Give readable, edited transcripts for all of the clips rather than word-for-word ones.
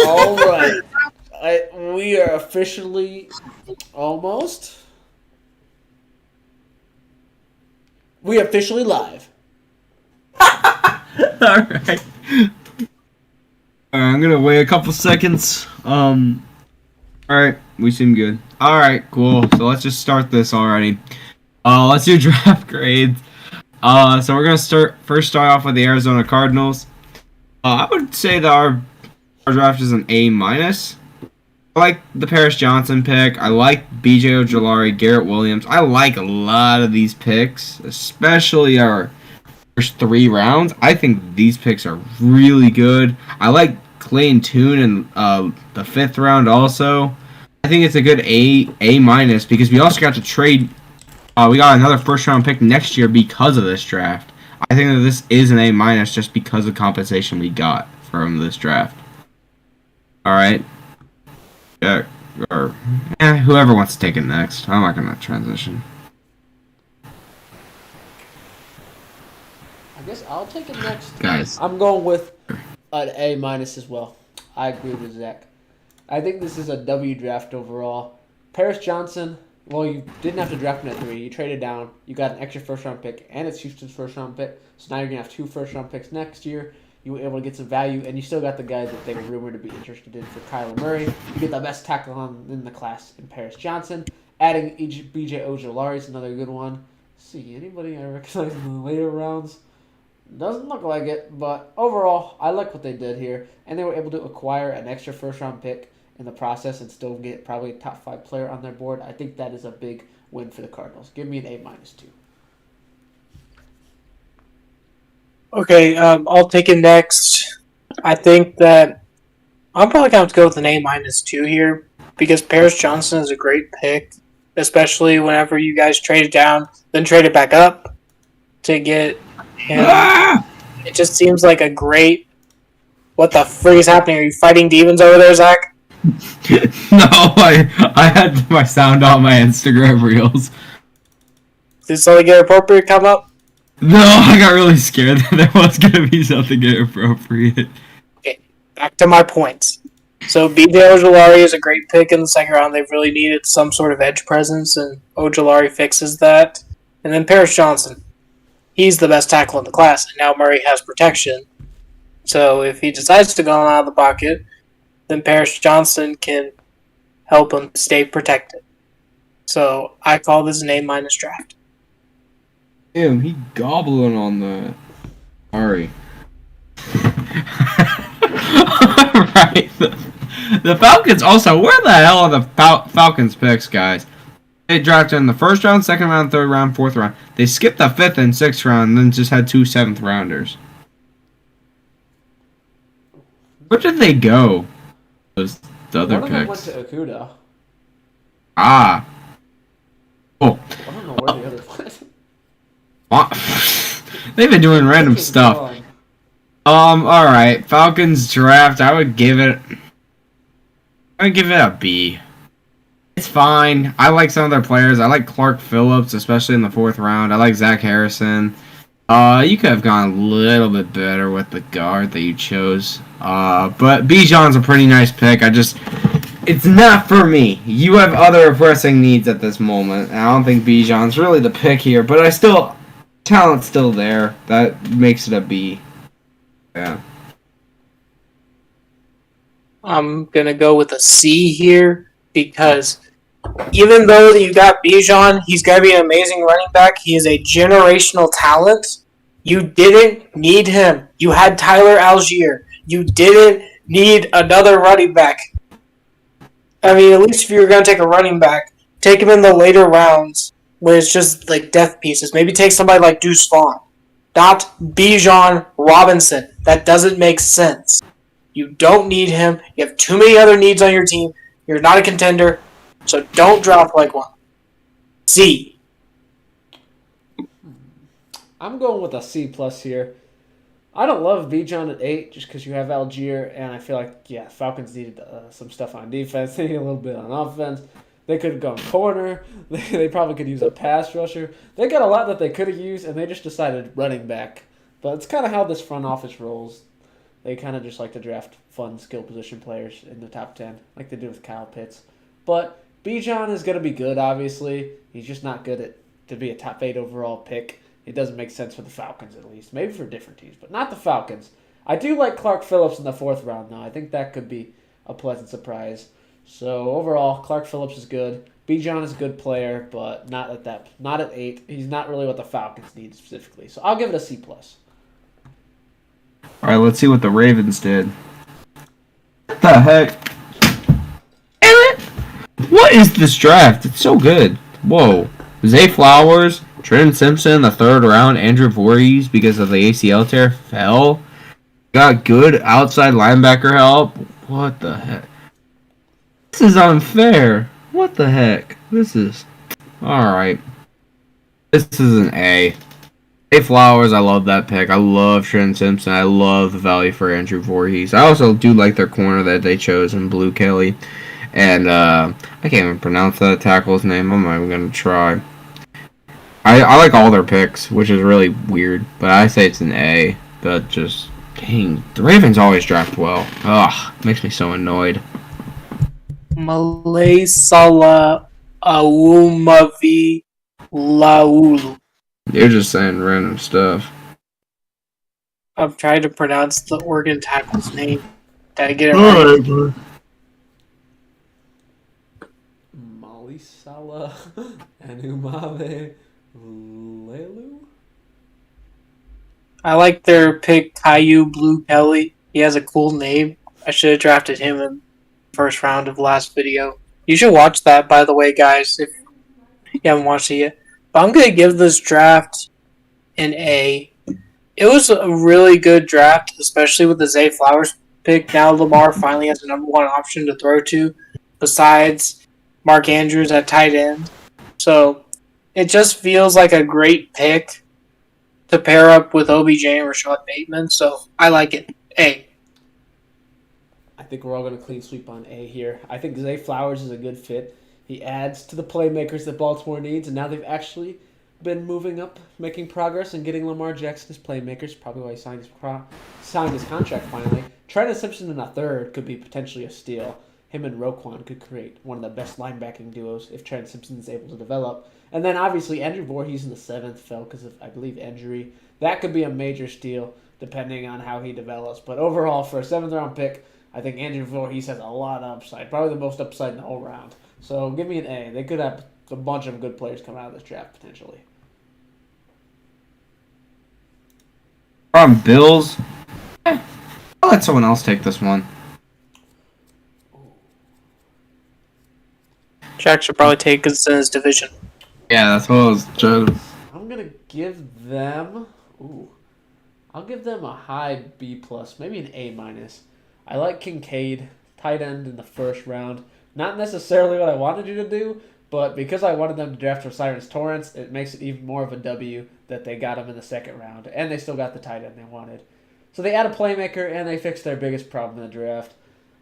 All right. We are officially almost. We officially live. All right. I'm gonna wait a couple seconds. All right, we seem good. All right, cool. So let's just start this already. Let's do draft grades. So we're gonna start off with the Arizona Cardinals. I would say that our draft is an A minus. I like the Paris Johnson pick. I like B.J. Ojolari, Garrett Williams. I like a lot of these picks, especially our first 3 rounds. I think these picks are really good. I like Clayton Tune in the 5th round also. I think it's a good A minus because we also got to trade. We got another first round pick next year because of this draft. I think that this is an A minus just because of compensation we got from this draft. All right. Or whoever wants to take it next. I'm not gonna transition. I guess I'll take it next. Guys. I'm going with an A minus as well. I agree with Zach. I think this is a W draft overall. Paris Johnson, well, you didn't have to draft him at 3. You traded down. You got an extra first-round pick, and it's Houston's first-round pick. So now you're going to have 2 first-round picks next year. You were able to get some value, and you still got the guy that they were rumored to be interested in for Kyler Murray. You get the best tackle in the class in Paris Johnson. Adding B.J. Ojolari is another good one. Let's see, anybody I recognize in the later rounds? Doesn't look like it, but overall, I like what they did here. And they were able to acquire an extra first-round pick in the process and still get probably a top 5 player on their board. I think that is a big win for the Cardinals. Give me an A minus 2. Okay, I'll take it next. I think that I'm probably going to go with an A minus 2 here because Paris Johnson is a great pick, especially whenever you guys trade it down, then trade it back up to get him. It just seems like a great. What the frig is happening? Are you fighting demons over there, Zach? No, I had my sound on my Instagram reels. Did something get appropriate come up? No, I got really scared that there was gonna be something inappropriate. Okay, back to my points. So B.J. Ojolari is a great pick in the 2nd round. They've really needed some sort of edge presence, and Ojolari fixes that. And then Paris Johnson. He's the best tackle in the class, and now Murray has protection. So if he decides to go out of the pocket, then Paris Johnson can help him stay protected. So I call this an A minus draft. Damn, he gobbling on that. Sorry. Alright. The Falcons also, where the hell are the Falcons picks, guys? They drafted in the 1st round, 2nd round, 3rd round, 4th round. They skipped the 5th and 6th round and then just had 2 7th rounders. Where did they go? Those the other One picks. of them went to Okuda. Ah. Oh. I don't know where the other went. They've been doing random stuff. Alright. Falcons draft, I'd give it a B. It's fine. I like some of their players. I like Clark Phillips, especially in the 4th round. I like Zach Harrison. You could have gone a little bit better with the guard that you chose. But Bijan's a pretty nice pick. It's not for me. You have other pressing needs at this moment. I don't think Bijan's really the pick here, but talent's still there. That makes it a B. Yeah. I'm going to go with a C here because even though you got Bijan, he's going to be an amazing running back. He is a generational talent. You didn't need him. You had Tyler Algier. You didn't need another running back. I mean, at least if you were going to take a running back, take him in the later rounds when it's just like death pieces. Maybe take somebody like Deuce Vaughn. Not Bijan Robinson. That doesn't make sense. You don't need him. You have too many other needs on your team. You're not a contender. So don't draft like one. C. I'm going with a C plus here. I don't love Bijan at 8 just because you have Algier, and I feel like, Falcons needed some stuff on defense. They need a little bit on offense. They could have gone corner. They probably could use a pass rusher. They got a lot that they could have used, and they just decided running back. But it's kind of how this front office rolls. They kind of just like to draft fun skill position players in the top 10, like they did with Kyle Pitts. But Bijan is going to be good, obviously. He's just not good at to be a top 8 overall pick. It doesn't make sense for the Falcons, at least. Maybe for different teams, but not the Falcons. I do like Clark Phillips in the 4th round, though. I think that could be a pleasant surprise. So overall, Clark Phillips is good. Bijan is a good player, but not at 8. He's not really what the Falcons need specifically. So I'll give it a C+. All right, let's see what the Ravens did. What the heck? Damn it! What is this draft? It's so good. Whoa. Zay Flowers, Trenton Simpson in the 3rd round, Andrew Voorhees because of the ACL tear fell. Got good outside linebacker help. What the heck? This is unfair. What the heck? This is... Alright. This is an A. Zay Flowers, I love that pick. I love Trenton Simpson. I love the value for Andrew Voorhees. I also do like their corner that they chose in Blue Kelly. And, I can't even pronounce that tackle's name. I'm not even going to try. I like all their picks, which is really weird. But I say it's an A. But just, dang, the Ravens always draft well. Ugh, makes me so annoyed. Malay Salah Awumavi Laulu. You're just saying random stuff. I'm trying to pronounce the Oregon tackle's name. Did I get it right? Alright, bro. Molly Salah and Umave Lelu? I like their pick, Caillou Blue Kelly. He has a cool name. I should have drafted him in the 1st round of last video. You should watch that, by the way, guys, if you haven't watched it yet. But I'm going to give this draft an A. It was a really good draft, especially with the Zay Flowers pick. Now Lamar finally has the number 1 option to throw to, besides Mark Andrews at tight end. So it just feels like a great pick to pair up with OBJ and Rashad Bateman. So I like it. A. I think we're all going to clean sweep on A here. I think Zay Flowers is a good fit. He adds to the playmakers that Baltimore needs, and now they've actually been moving up, making progress, and getting Lamar Jackson as playmakers. Probably why he signed his contract finally. Trenton Simpson in the 3rd could be potentially a steal. Him and Roquan could create one of the best linebacking duos if Trenton Simpson is able to develop. And then obviously Andrew Voorhees in the 7th fell because of, I believe, injury. That could be a major steal depending on how he develops. But overall, for a 7th round pick, I think Andrew Voorhees has a lot of upside, probably the most upside in the whole round. So give me an A. They could have a bunch of good players come out of this draft potentially. Bills. I'll let someone else take this one. Jack should probably take because it's in his division. Yeah, that's what I was just... I'm gonna give them. I'll give them a high B+, maybe an A-. I like Kincaid, tight end in the 1st round. Not necessarily what I wanted you to do, but because I wanted them to draft O'Cyrus Torrence, it makes it even more of a W that they got him in the 2nd round, and they still got the tight end they wanted. So they add a playmaker, and they fixed their biggest problem in the draft.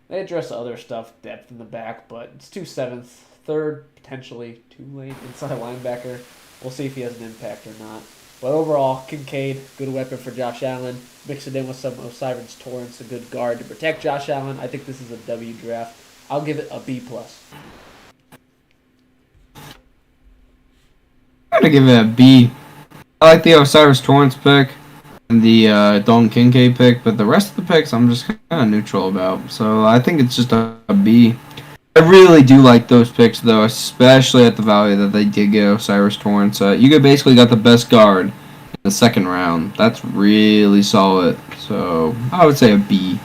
They address other stuff, depth in the back, but it's 2 7th, 3rd, potentially too late inside linebacker. We'll see if he has an impact or not. But overall, Kincaid, good weapon for Josh Allen. Mix it in with some O'Cyrus Torrence, a good guard to protect Josh Allen. I think this is a W draft. I'll give it a B+. I'm gonna give it a B. I like the O'Cyrus Torrence pick and the Dalton Kincaid pick, but the rest of the picks I'm just kind of neutral about. So I think it's just a B. I really do like those picks, though, especially at the value that they did get O'Cyrus Torrence. You could basically got the best guard in the 2nd round. That's really solid. So I would say a B.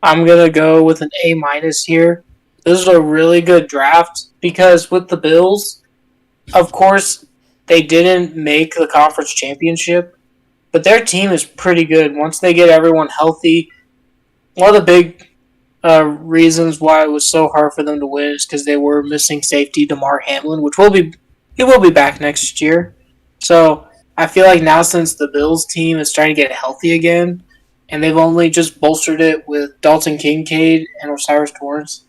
I'm going to go with an A- here. This is a really good draft because with the Bills, of course, they didn't make the conference championship, but their team is pretty good once they get everyone healthy. One of the big reasons why it was so hard for them to win is because they were missing safety DeMar Hamlin, he will be back next year. So I feel like now since the Bills team is trying to get healthy again, and they've only just bolstered it with Dalton Kincaid and O'Cyrus Torrence,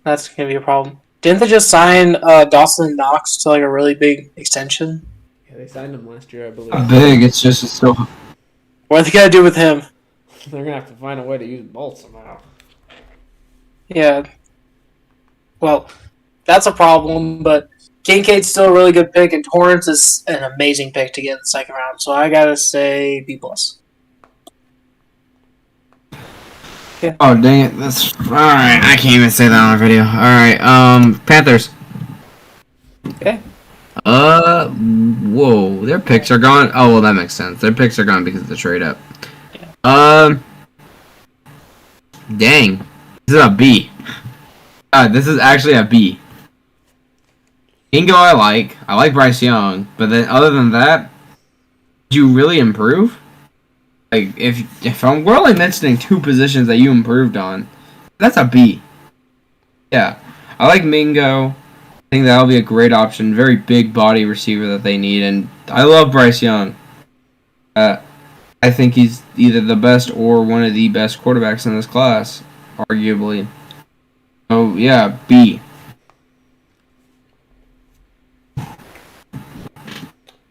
that's going to be a problem. Didn't they just sign Dawson Knox to like a really big extension? Yeah, they signed him last year, I believe. Not big, it's still... What are they gonna do with him? They're gonna have to find a way to use both somehow. Yeah. Well, that's a problem, but Kincaid's still a really good pick, and Torrance is an amazing pick to get in the second round. So I gotta say B plus. Oh dang it! That's all right. I can't even say that on a video. All right. Panthers. Okay. Whoa. Their picks are gone. Oh well, that makes sense. Their picks are gone because of the trade up. Dang. This is a B. This is actually a B. Ingo I like Bryce Young, but then other than that, did you really improve? Like we're only mentioning 2 positions that you improved on, that's a B. Yeah, I like Mingo. I think that'll be a great option. Very big body receiver that they need, and I love Bryce Young. I think he's either the best or one of the best quarterbacks in this class, arguably. Oh yeah, B.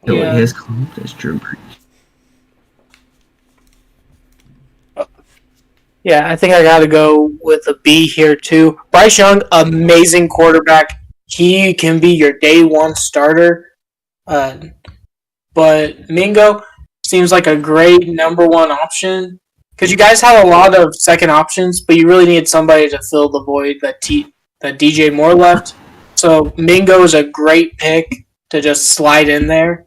Yeah. His comp is Drew Brees. Yeah, I think I got to go with a B here too. Bryce Young, amazing quarterback. He can be your day one starter. But Mingo seems like a great number one option because you guys have a lot of second options, but you really need somebody to fill the void that DJ Moore left. So Mingo is a great pick to just slide in there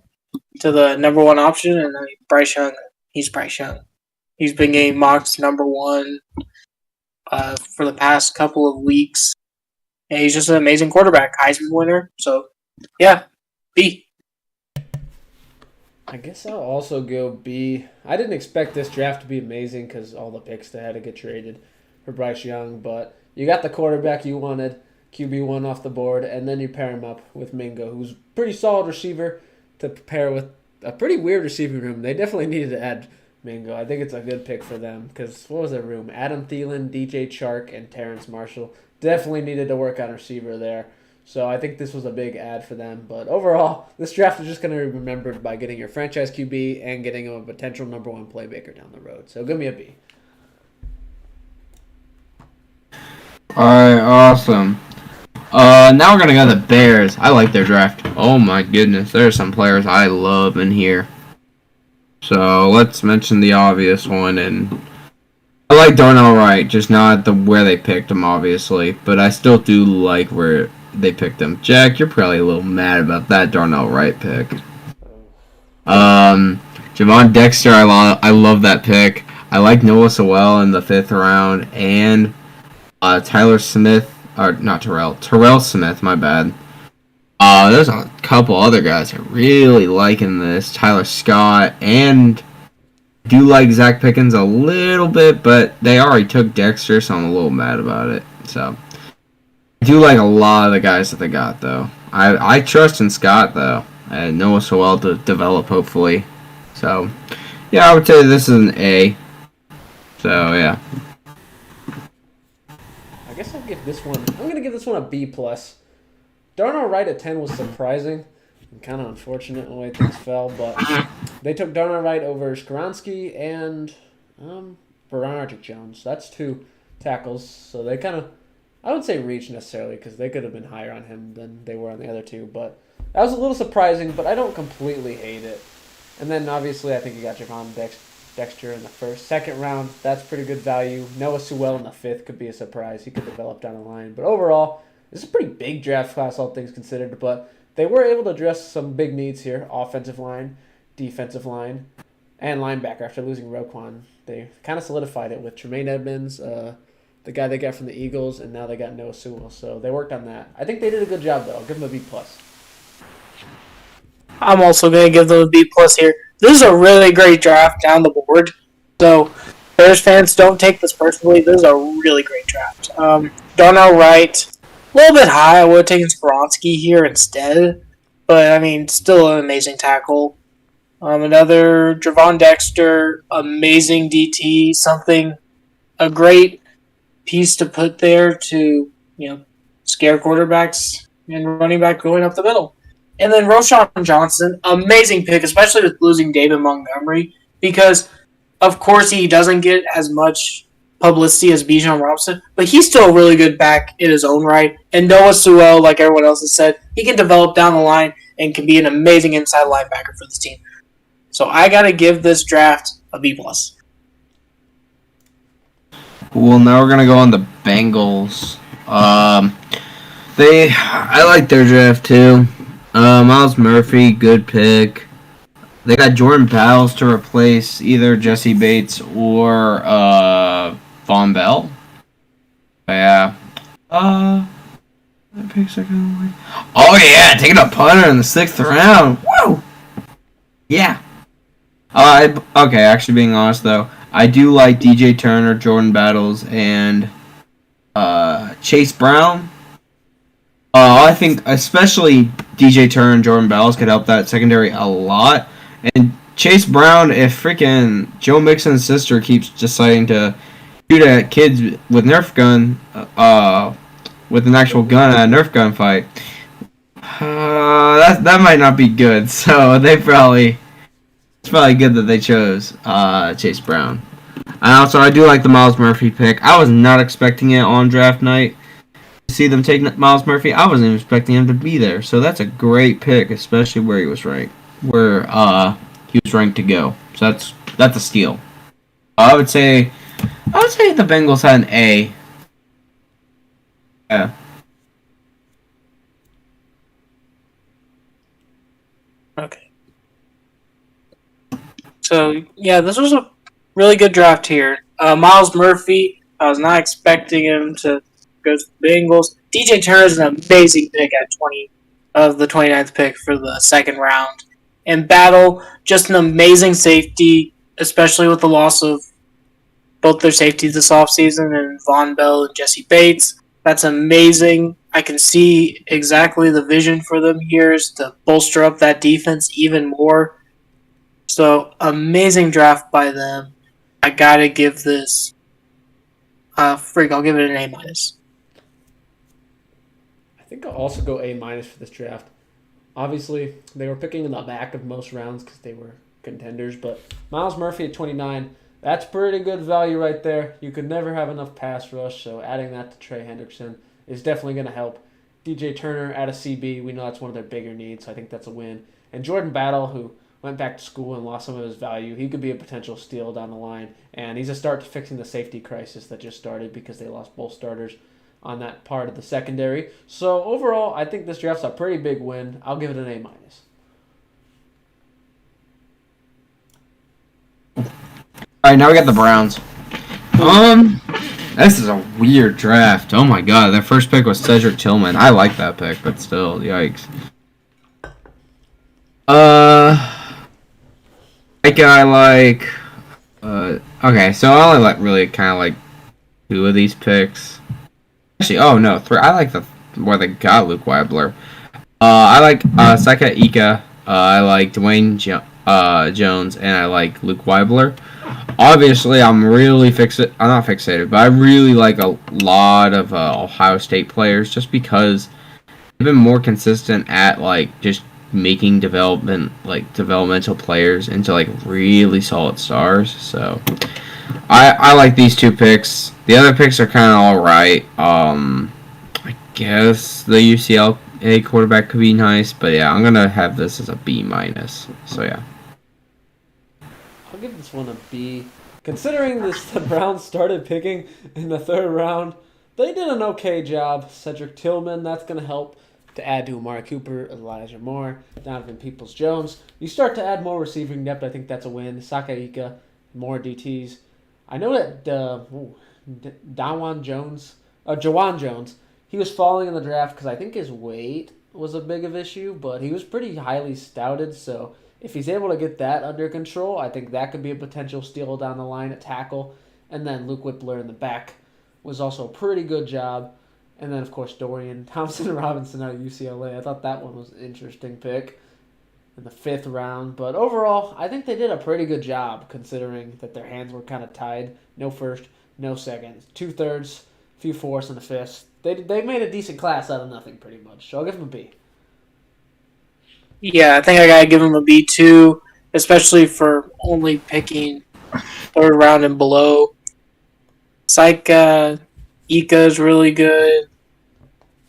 to the number one option, and then Bryce Young. He's Bryce Young. He's been getting mocked number one for the past couple of weeks. And he's just an amazing quarterback, Heisman winner. So, yeah, B. I guess I'll also go B. I didn't expect this draft to be amazing because all the picks that had to get traded for Bryce Young, but you got the quarterback you wanted, QB1 off the board, and then you pair him up with Mingo, who's a pretty solid receiver to pair with a pretty weird receiving room. They definitely needed to add Mingo. I think it's a good pick for them because what was their room? Adam Thielen, DJ Chark, and Terrence Marshall. Definitely needed to work on receiver there. So I think this was a big add for them. But overall, this draft is just going to be remembered by getting your franchise QB and getting a potential number one playmaker down the road. So give me a B. Alright, awesome. Now we're going to go to the Bears. I like their draft. Oh my goodness, there are some players I love in here. So let's mention the obvious one, and I like Darnell Wright, just not where they picked him, obviously, but I still do like where they picked him. Jack, you're probably a little mad about that Darnell Wright pick. Javon Dexter, I love that pick. I like Noah Sewell in the 5th round, and Terrell Smith, my bad. There's a couple other guys I really like in this. Tyler Scott, and do like Zach Pickens a little bit, but they already took Dexter, so I'm a little mad about it. So I do like a lot of the guys that they got, though. I trust in Scott, though, and Noah Sewell to develop, hopefully. So, yeah, I would say this is an A. So, yeah. I guess I'm going to give this one a B+. Darnell Wright at 10 was surprising and kind of unfortunate in the way things fell, but they took Darnell Wright over Skoronski and Bernard Jones. That's 2 tackles, so they kind of, I wouldn't say reach necessarily because they could have been higher on him than they were on the other 2, but that was a little surprising, but I don't completely hate it. And then obviously I think you got Javon Dexter in the 2nd round. That's pretty good value. Noah Sewell in the 5th could be a surprise. He could develop down the line, but overall, this is a pretty big draft class, all things considered, but they were able to address some big needs here. Offensive line, defensive line, and linebacker after losing Roquan. They kind of solidified it with Tremaine Edmonds, the guy they got from the Eagles, and now they got Noah Sewell. So they worked on that. I think they did a good job, though. I'll give them a B+. I'm also going to give them a B+ here. This is a really great draft down the board. So Bears fans, don't take this personally. This is a really great draft. Darnell Wright, a little bit high. I would have taken Skoronski here instead. But, I mean, still an amazing tackle. Another Javon Dexter, amazing DT, a great piece to put there to, scare quarterbacks and running back going up the middle. And then Roschon Johnson, amazing pick, especially with losing David Montgomery, because Of course, he doesn't get as much publicity as Bijan Robinson, but he's still a really good back in his own right. And Noah Sewell, like everyone else has said, he can develop down the line and can be an amazing inside linebacker for this team. So I got to give this draft a B+. Well, now we're gonna go on the Bengals. I like their draft too. Miles Murphy, good pick. They got Jordan Battles to replace either Jesse Bates or Von Bell. Yeah. Picks are going. Oh yeah, taking a punter in the 6th round. Woo! Yeah. Okay. Actually, being honest though, I do like DJ Turner, Jordan Battles, and Chase Brown. I think especially DJ Turner and Jordan Battles could help that secondary a lot. And Chase Brown, if freaking Joe Mixon's sister keeps deciding to shoot at kids with Nerf gun, with an actual gun at a Nerf gun fight, that might not be good. So it's probably good that they chose Chase Brown. And also, I do like the Miles Murphy pick. I was not expecting it on draft night to see them take Miles Murphy. I wasn't even expecting him to be there. So that's a great pick, especially where he was ranked. Where he was ranked to go. So that's a steal. I would say the Bengals had an A. Yeah. Okay. So, yeah, this was a really good draft here. Miles Murphy, I was not expecting him to go to the Bengals. DJ Turner is an amazing pick at 20 of the 29th pick for the 2nd round. And Battle, just an amazing safety, especially with the loss of both their safeties this offseason and Von Bell and Jesse Bates. That's amazing. I can see exactly the vision for them here is to bolster up that defense even more. So, amazing draft by them. I gotta give this I'll give it an A-. I think I'll also go A- for this draft. Obviously, they were picking in the back of most rounds because they were contenders, but Miles Murphy at 29, that's pretty good value right there. You could never have enough pass rush, so adding that to Trey Hendrickson is definitely going to help. DJ Turner at a CB, we know that's one of their bigger needs, so I think that's a win. And Jordan Battle, who went back to school and lost some of his value, he could be a potential steal down the line. And he's a start to fixing the safety crisis that just started because they lost both starters on that part of the secondary. So overall, I think this draft's a pretty big win. I'll give it an A-. Alright, now we got the Browns. This is a weird draft. Oh my god, their first pick was Cedric Tillman. I like that pick, but still, yikes. Okay, so I only really kind of like 2 of these picks. Actually, oh no, 3. I like where they got Luke Weibler. I like Saka Ika. I like Dwayne Jones, and I like Luke Weibler. Obviously, I'm not fixated, but I really like a lot of Ohio State players just because they've been more consistent at just making developmental players into really solid stars. So I like these 2 picks. The other picks are kind of all right. I guess the UCLA quarterback could be nice, but yeah, I'm gonna have this as a B-. So yeah. I'll give this one a B. Considering the Browns started picking in the 3rd round, they did an okay job. Cedric Tillman, that's going to help to add to Amari Cooper, Elijah Moore, Donovan Peoples-Jones. You start to add more receiving depth, I think that's a win. Saka Ika, more DTs. I know that Jawan Jones, he was falling in the draft because I think his weight was a big of issue, but he was pretty highly stouted, so if he's able to get that under control, I think that could be a potential steal down the line at tackle. And then Luke Whippler in the back was also a pretty good job. And then, of course, Dorian Thompson-Robinson out of UCLA. I thought that one was an interesting pick in the 5th round. But overall, I think they did a pretty good job considering that their hands were kind of tied. No first, no second. 2/3, a few fourths, and a fifth. They made a decent class out of nothing pretty much. So I'll give them a B. Yeah, I think I gotta give him a B too, especially for only picking third round and below. Ika is really good.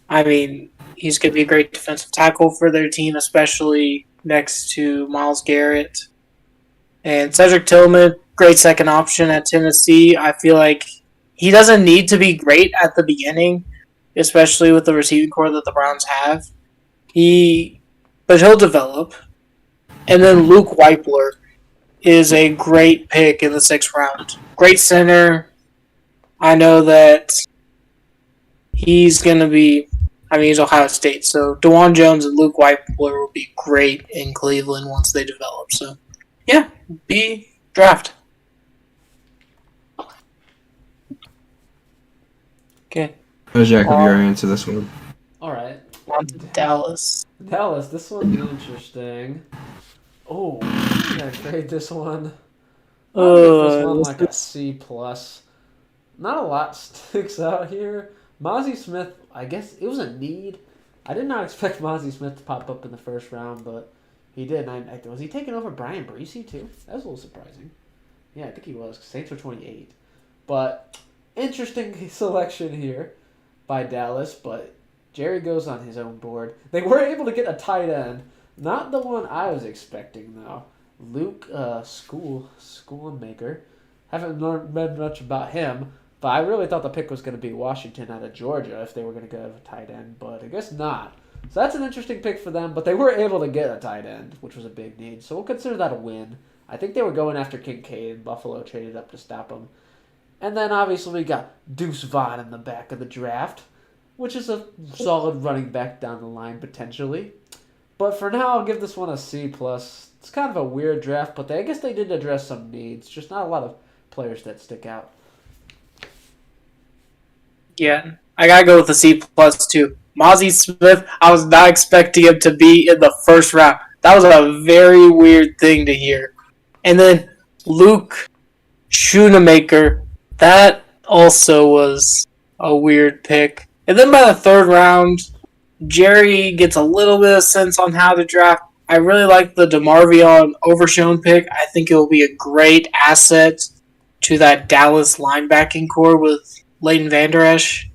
I mean, he's going to be a great defensive tackle for their team, especially next to Myles Garrett. And Cedric Tillman, great second option at Tennessee. I feel like he doesn't need to be great at the beginning, especially with the receiving core that the Browns have. But he'll develop. And then Luke Weipler is a great pick in the 6th round. Great center. I know that he's going to be, he's Ohio State. So DeJuan Jones and Luke Weipler will be great in Cleveland once they develop. So, yeah, B draft. Okay. Jacob, your answer this one. All right. On to Dallas. Dallas, this one's interesting. Oh, I'm gonna grade this one. This one like a C plus. Not a lot sticks out here. Mozzie Smith, I guess it was a need. I did not expect Mozzie Smith to pop up in the first round, but he did. Was he taking over Brian Breesy too? That was a little surprising. Yeah, I think he was. Saints were 28. But interesting selection here by Dallas, but Jerry goes on his own board. They were able to get a tight end. Not the one I was expecting, though. Luke Schoonmaker. Haven't read much about him, but I really thought the pick was going to be Washington out of Georgia if they were going to go a tight end, but I guess not. So that's an interesting pick for them, but they were able to get a tight end, which was a big need. So we'll consider that a win. I think they were going after Kincaid, and Buffalo traded up to stop him. And then obviously we got Deuce Vaughn in the back of the draft, which is a solid running back down the line potentially. But for now, I'll give this one a C+. It's kind of a weird draft, but I guess they did address some needs. Just not a lot of players that stick out. Yeah, I gotta go with a C+ too. Mozzie Smith, I was not expecting him to be in the first round. That was a very weird thing to hear. And then Luke Schoonmaker, that also was a weird pick. And then by the 3rd round, Jerry gets a little bit of sense on how to draft. I really like the DeMarvion Overshown pick. I think it will be a great asset to that Dallas linebacking core with Leighton Vander Esch.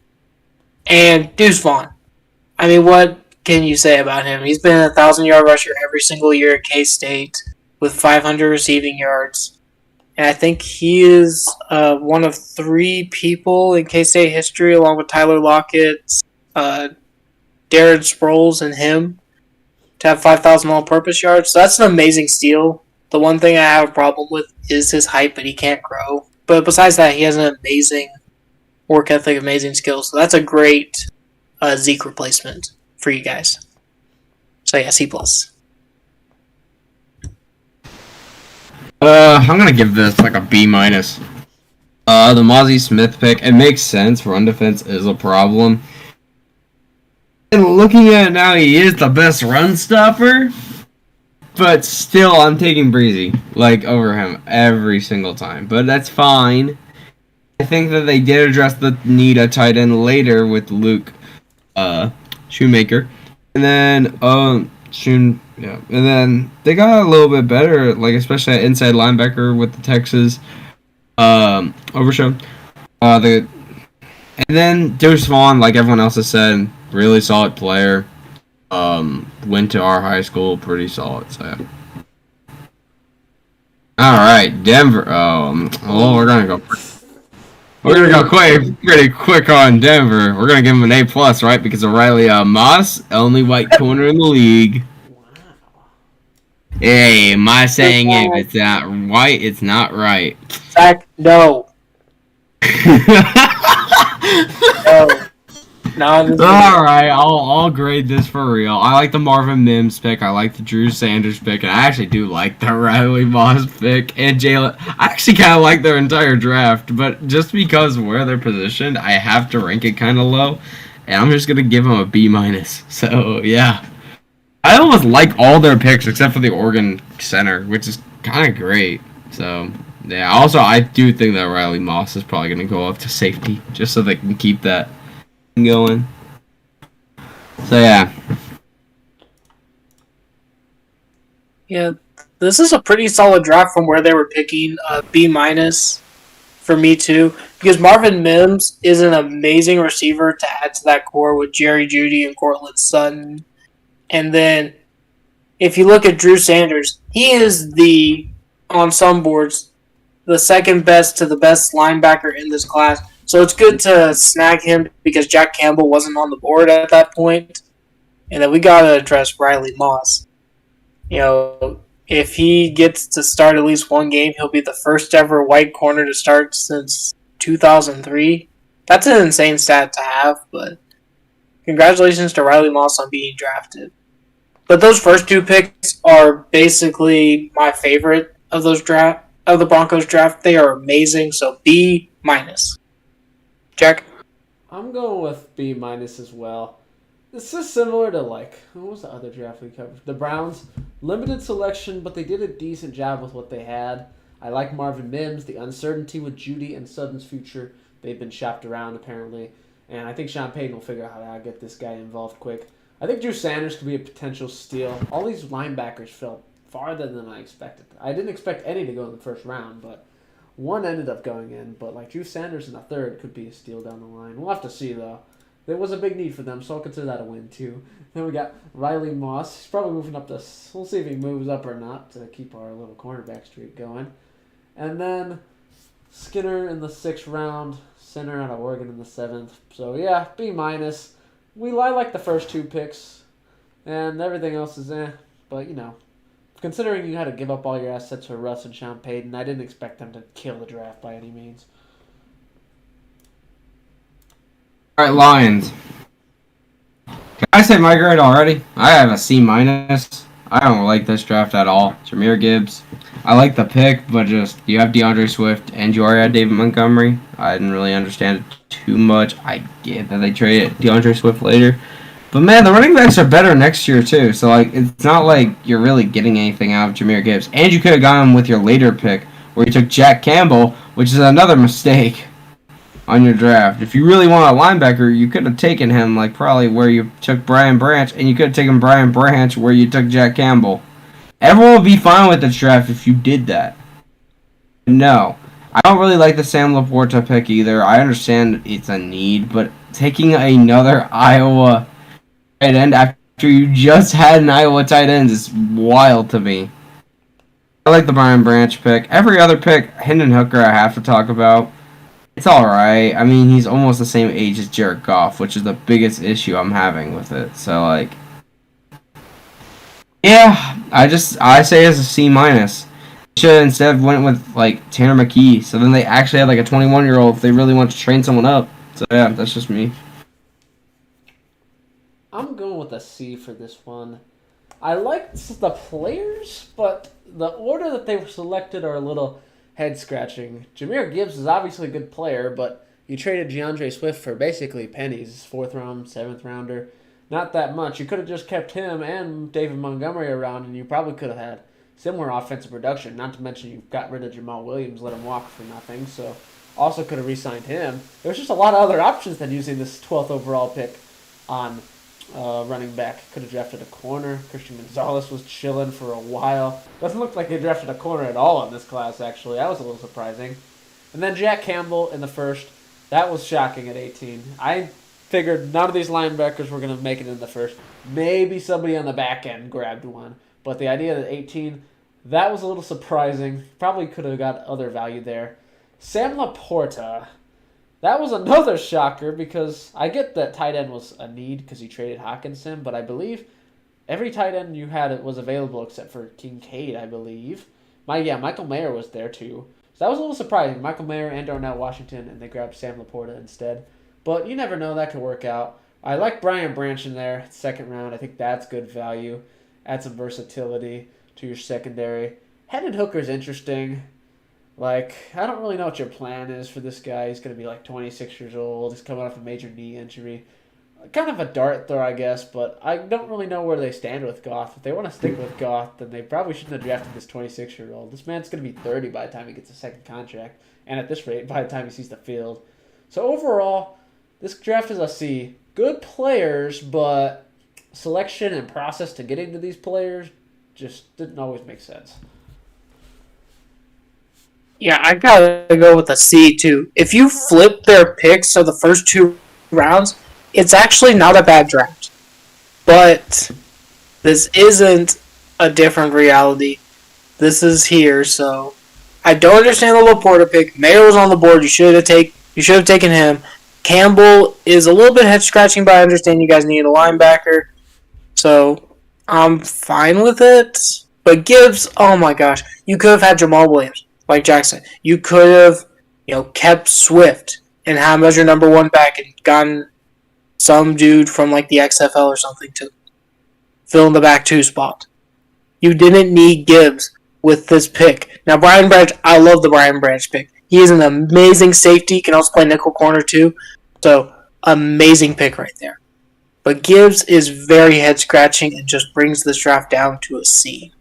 And Deuce Vaughn. What can you say about him? He's been a 1,000-yard rusher every single year at K-State with 500 receiving yards. And I think he is one of 3 people in K-State history, along with Tyler Lockett, Darren Sproles, and him, to have 5,000 all-purpose yards. So that's an amazing steal. The one thing I have a problem with is his height, but he can't grow. But besides that, he has an amazing work ethic, amazing skills. So that's a great Zeke replacement for you guys. So yeah, C+. I'm gonna give this like a B-. The Mozzie Smith pick, it makes sense. Run defense is a problem. And looking at it now, he is the best run stopper. But still, I'm taking Breezy over him every single time. But that's fine. I think that they did address the need a tight end later with Luke Schoonmaker. And then and then they got a little bit better, especially at inside linebacker with the Texas Overshown. And then Deuce Vaughn, like everyone else has said, really solid player. Went to our high school, pretty solid. So yeah. All right, Denver. We're gonna go. We're gonna go pretty quick on Denver. We're gonna give him an A+, right? Because of Riley Moss, only white corner in the league. Hey, am I saying if it's not white, it's not right? Zach, no. No. Alright, I'll grade this for real. I like the Marvin Mims pick. I like the Drew Sanders pick. And I actually do like the Riley Moss pick. And Jalen. I actually kind of like their entire draft. But just because of where they're positioned, I have to rank it kind of low. And I'm just going to give them a B-. So, yeah. I almost like all their picks except for the Oregon center, which is kind of great. So, yeah. Also, I do think that Riley Moss is probably going to go up to safety just so they can keep that going. So, yeah. Yeah, this is a pretty solid draft from where they were picking. B minus for me too, because Marvin Mims is an amazing receiver to add to that core with Jerry Jeudy and Cortland Sutton. And then if you look at Drew Sanders, he is on some boards, the second best to the best linebacker in this class. So it's good to snag him because Jack Campbell wasn't on the board at that point. And then we got to address Riley Moss. If he gets to start at least one game, he'll be the first ever white corner to start since 2003. That's an insane stat to have, but congratulations to Riley Moss on being drafted. But those first two picks are basically my favorite of the Broncos draft. They are amazing, so B minus. Jack? I'm going with B minus as well. This is similar to, what was the other draft we covered? The Browns. Limited selection, but they did a decent job with what they had. I like Marvin Mims, the uncertainty with Jeudy and Sutton's future. They've been shopped around, apparently. And I think Sean Payton will figure out how to get this guy involved quick. I think Drew Sanders could be a potential steal. All these linebackers fell farther than I expected. I didn't expect any to go in the first round, but one ended up going in. But, Drew Sanders in the third could be a steal down the line. We'll have to see, though. There was a big need for them, so I'll consider that a win, too. Then we got Riley Moss. He's probably moving up to... We'll see if he moves up or not to keep our little cornerback streak going. And then Skinner in the 6th round. Center out of Oregon in the 7th. So, yeah, B minus. I like the first two picks. And everything else is But, considering you had to give up all your assets for Russ and Sean Payton, I didn't expect them to kill the draft by any means. All right, Lions. Can I say my grade already? I have a C minus. I don't like this draft at all. Jahmyr Gibbs. I like the pick, but just you have DeAndre Swift and you already had David Montgomery. I didn't really understand it too much. I get that they traded DeAndre Swift later. But man, the running backs are better next year too. So it's not like you're really getting anything out of Jahmyr Gibbs. And you could have gone with your later pick where you took Jack Campbell, which is another mistake on your draft. If you really want a linebacker, you could have taken him probably where you took Brian Branch, and you could have taken Brian Branch where you took Jack Campbell. Everyone would be fine with this draft if you did that. No. I don't really like the Sam Laporta pick either. I understand it's a need, but taking another Iowa tight end after you just had an Iowa tight end is wild to me. I like the Brian Branch pick. Every other pick, Hendon Hooker, I have to talk about. It's alright. I mean, he's almost the same age as Jared Goff, which is the biggest issue I'm having with it. So, yeah, I say it's a C minus. Should have instead went with, Tanner McKee. So then they actually had, a 21-year-old if they really want to train someone up. So, yeah, that's just me. I'm going with a C for this one. I liked the players, but the order that they were selected are a little head-scratching. Jahmyr Gibbs is obviously a good player, but you traded DeAndre Swift for basically pennies. 4th round, 7th rounder. Not that much. You could have just kept him and David Montgomery around, and you probably could have had similar offensive production. Not to mention you got rid of Jamal Williams, let him walk for nothing, so also could have re-signed him. There was just a lot of other options than using this 12th overall pick on running back. Could have drafted a corner. Christian Gonzalez was chilling for a while. Doesn't look like they drafted a corner at all in this class, actually. That was a little surprising. And then Jack Campbell in the 1st. That was shocking at 18. I figured none of these linebackers were going to make it in the 1st. Maybe somebody on the back end grabbed one. But the idea that 18, that was a little surprising. Probably could have got other value there. Sam Laporta. That was another shocker because I get that tight end was a need because you traded Hawkinson, but I believe every tight end you had was available except for Kincaid, I believe. Michael Mayer was there too. So that was a little surprising. Michael Mayer and Darnell Washington, and they grabbed Sam Laporta instead. But you never know, that could work out. I like Brian Branch in there, 2nd round. I think that's good value. Add some versatility to your secondary. Hendon Hooker's interesting. I don't really know what your plan is for this guy. He's going to be 26 years old. He's coming off a major knee injury. Kind of a dart throw, I guess, but I don't really know where they stand with Goff. If they want to stick with Goff, then they probably shouldn't have drafted this 26-year-old. This man's going to be 30 by the time he gets a second contract, and at this rate, by the time he sees the field. So overall, this draft is a C. Good players, but selection and process to getting to these players just didn't always make sense. Yeah, I gotta go with a C too. If you flip their picks of the first 2 rounds, it's actually not a bad draft. But this isn't a different reality. This is here, so I don't understand the Laporta pick. Mayer was on the board. You should have taken him. Campbell is a little bit head scratching, but I understand you guys need a linebacker, so I'm fine with it. But Gibbs, oh my gosh, you could have had Jamal Williams, like Jackson. You could have, kept Swift and had him as your number 1 back and gotten some dude from like the XFL or something to fill in the back 2 spot. You didn't need Gibbs with this pick. Now, Brian Branch, I love the Brian Branch pick. He is an amazing safety. Can also play nickel corner too. So, amazing pick right there. But Gibbs is very head scratching and just brings this draft down to a C.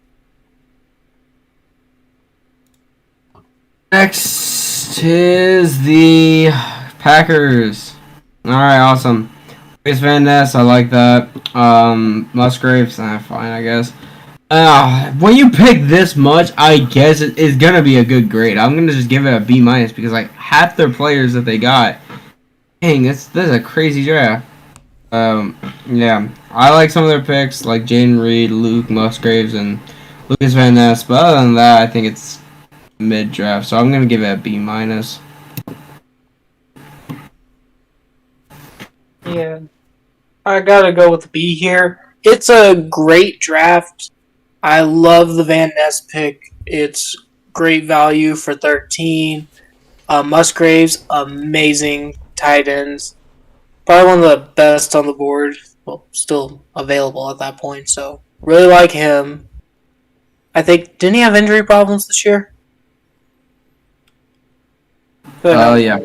Next is the Packers. All right, awesome. Chase Van Ness, I like that. Musgraves, fine, I guess. When you pick this much, I guess it is gonna be a good grade. I'm gonna just give it a B minus because like half their players that they got. Dang, this is a crazy draft. Yeah, I like some of their picks, like Jaden Reed, Luke Musgraves, and Lucas Van Ness. But other than that, I think it's mid draft, so I'm gonna give it a B minus. Yeah, I gotta go with B here. It's a great draft. I love the Van Ness pick. It's great value for 13. Musgraves, amazing tight ends. Probably one of the best on the board. Well, still available at that point. So, really like him. I think, didn't he have injury problems this year? Yeah.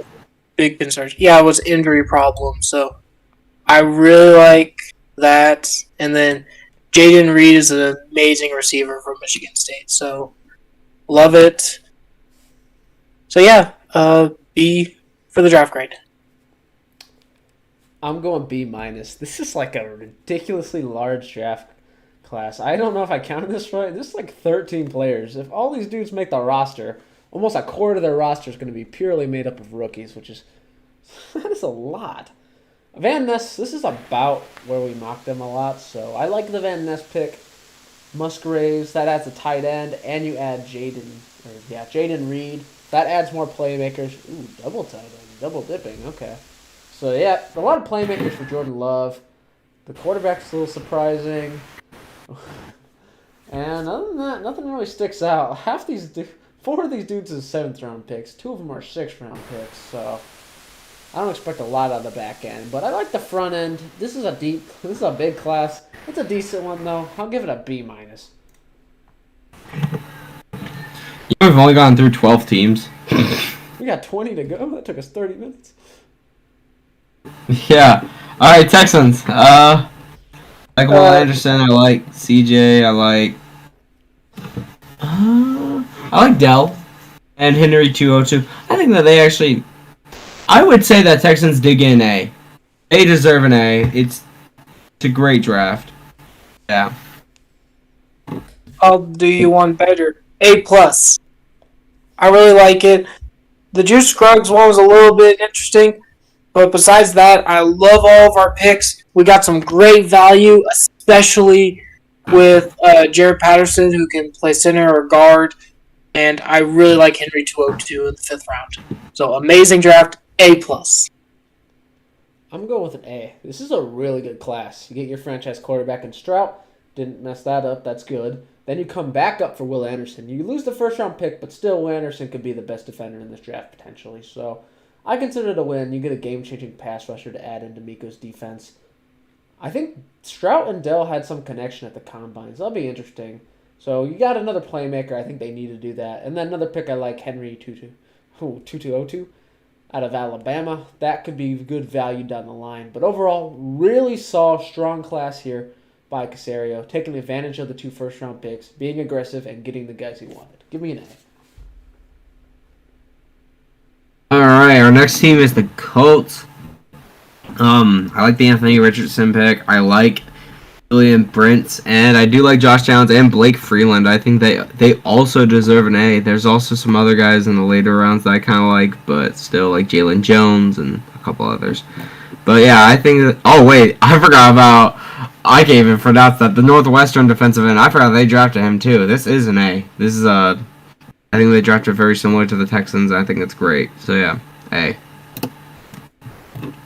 Big concerns. Yeah, it was injury problems. So, I really like that. And then Jaden Reed is an amazing receiver from Michigan State. So, love it. So, yeah, B for the draft grade. I'm going B minus. This is like a ridiculously large draft class. I don't know if I counted this right. This is like 13 players. If all these dudes make the roster, almost a quarter of their roster is going to be purely made up of rookies, which is that is a lot. Van Ness, this is about where we mocked them a lot, so I like the Van Ness pick. Musgraves, that adds a tight end, and you add Jaden Reed. That adds more playmakers. Ooh, double tight end, double dipping, okay. So, yeah, a lot of playmakers for Jordan Love. The quarterback's a little surprising. And other than that, nothing really sticks out. 4 of these dudes are 7th-round picks. 2 of them are 6th-round picks. So, I don't expect a lot on the back end. But I like the front end. This is a big class. It's a decent one, though. I'll give it a B minus. We've only gone through 12 teams. We got 20 to go. That took us 30 minutes. Yeah. All right, Texans. I like Will Anderson. I like CJ. I like Dell and Henry 202. I think that they actually. I would say that Texans did get an A. They deserve an A. It's a great draft. Yeah. I'll do you one better. A+. I really like it. The Juice Scruggs one was a little bit interesting. But besides that, I love all of our picks. We got some great value, especially with Jared Patterson, who can play center or guard. And I really like Henry 202 in the 5th round. So, amazing draft, A+. I'm going with an A. This is a really good class. You get your franchise quarterback in Stroud. Didn't mess that up. That's good. Then you come back up for Will Anderson. You lose the 1st-round pick, but still Will Anderson could be the best defender in this draft potentially. So, I consider it a win. You get a game-changing pass rusher to add into Miko's defense. I think Stroud and Dell had some connection at the combines. That'll be interesting. So you got another playmaker. I think they need to do that. And then another pick I like, Henry 2202 out of Alabama. That could be good value down the line. But overall, really saw strong class here by Caserio, taking advantage of the 2 first-round picks, being aggressive, and getting the guys he wanted. Give me an A. Alright, our next team is the Colts. I like the Anthony Richardson pick. I like Julian Brents, and I do like Josh Downs and Blake Freeland. I think they also deserve an A. There's also some other guys in the later rounds that I kind of like, but still like Jalen Jones and a couple others. But yeah, I think that. Oh wait, I forgot about. I can't even pronounce that. The Northwestern defensive end. I forgot they drafted him too. This is an A. This is a. I think they drafted very similar to the Texans. I think it's great. So yeah, A. I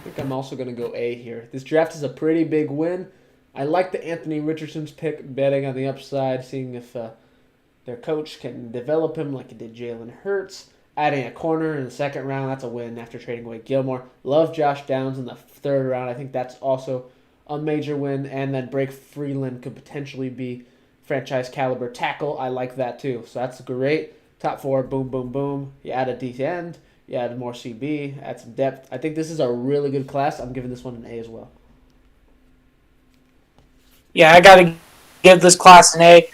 think I'm also going to go A here. This draft is a pretty big win. I like the Anthony Richardson's pick, betting on the upside, seeing if their coach can develop him like it did Jalen Hurts. Adding a corner in the second round, that's a win after trading away Gilmore. Love Josh Downs in the third round. I think that's also a major win. And then Blake Freeland could potentially be franchise caliber tackle. I like that too. So that's great. Top four, boom, boom, boom. You add a D end. You add more CB. Add some depth. I think this is a really good class. I'm giving this one an A as well. Yeah, I got to give this class an A.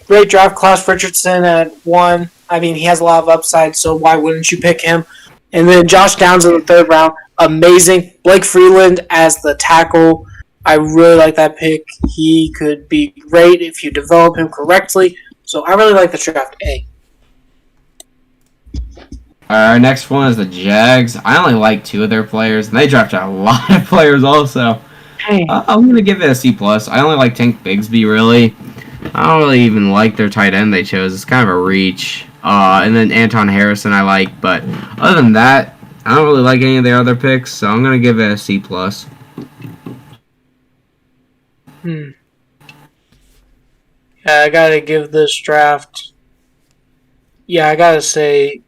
Great draft class. Richardson at 1. I mean, he has a lot of upside, so why wouldn't you pick him? And then Josh Downs in the third round. Amazing. Blake Freeland as the tackle. I really like that pick. He could be great if you develop him correctly. So I really like the draft A. Our next one is the Jags. I only like 2 of their players, and they drafted a lot of players also. I'm going to give it a C+. I only like Tank Bigsby, really. I don't really even like their tight end they chose. It's kind of a reach. And then Anton Harrison I like, but other than that, I don't really like any of their other picks, so I'm going to give it a C+. Yeah, I got to give this draft... Yeah, I got to say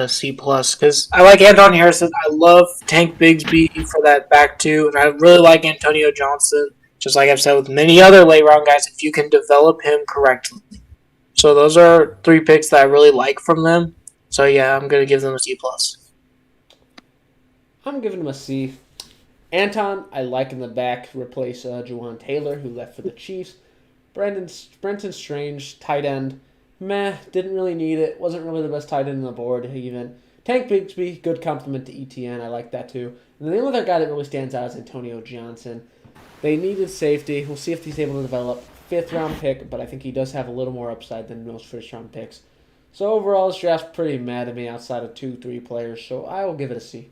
C+, because I like Anton Harrison. I love Tank Bigsby for that back two, and I really like Antonio Johnson, just like I've said with many other late-round guys, if you can develop him correctly. So those are 3 picks that I really like from them. So yeah, I'm going to give them a C+. I'm giving him a C. Anton, I like in the back, replace Juwan Taylor, who left for the Chiefs. Brenton Strange, tight end. Meh, didn't really need it. Wasn't really the best tight end on the board even. Tank Bigsby, good compliment to ETN. I like that too. And the only other guy that really stands out is Antonio Johnson. They needed safety. We'll see if he's able to develop. 5th round pick, but I think he does have a little more upside than most first round picks. So overall, this draft's pretty mad at me outside of 2-3 players, so I will give it a C.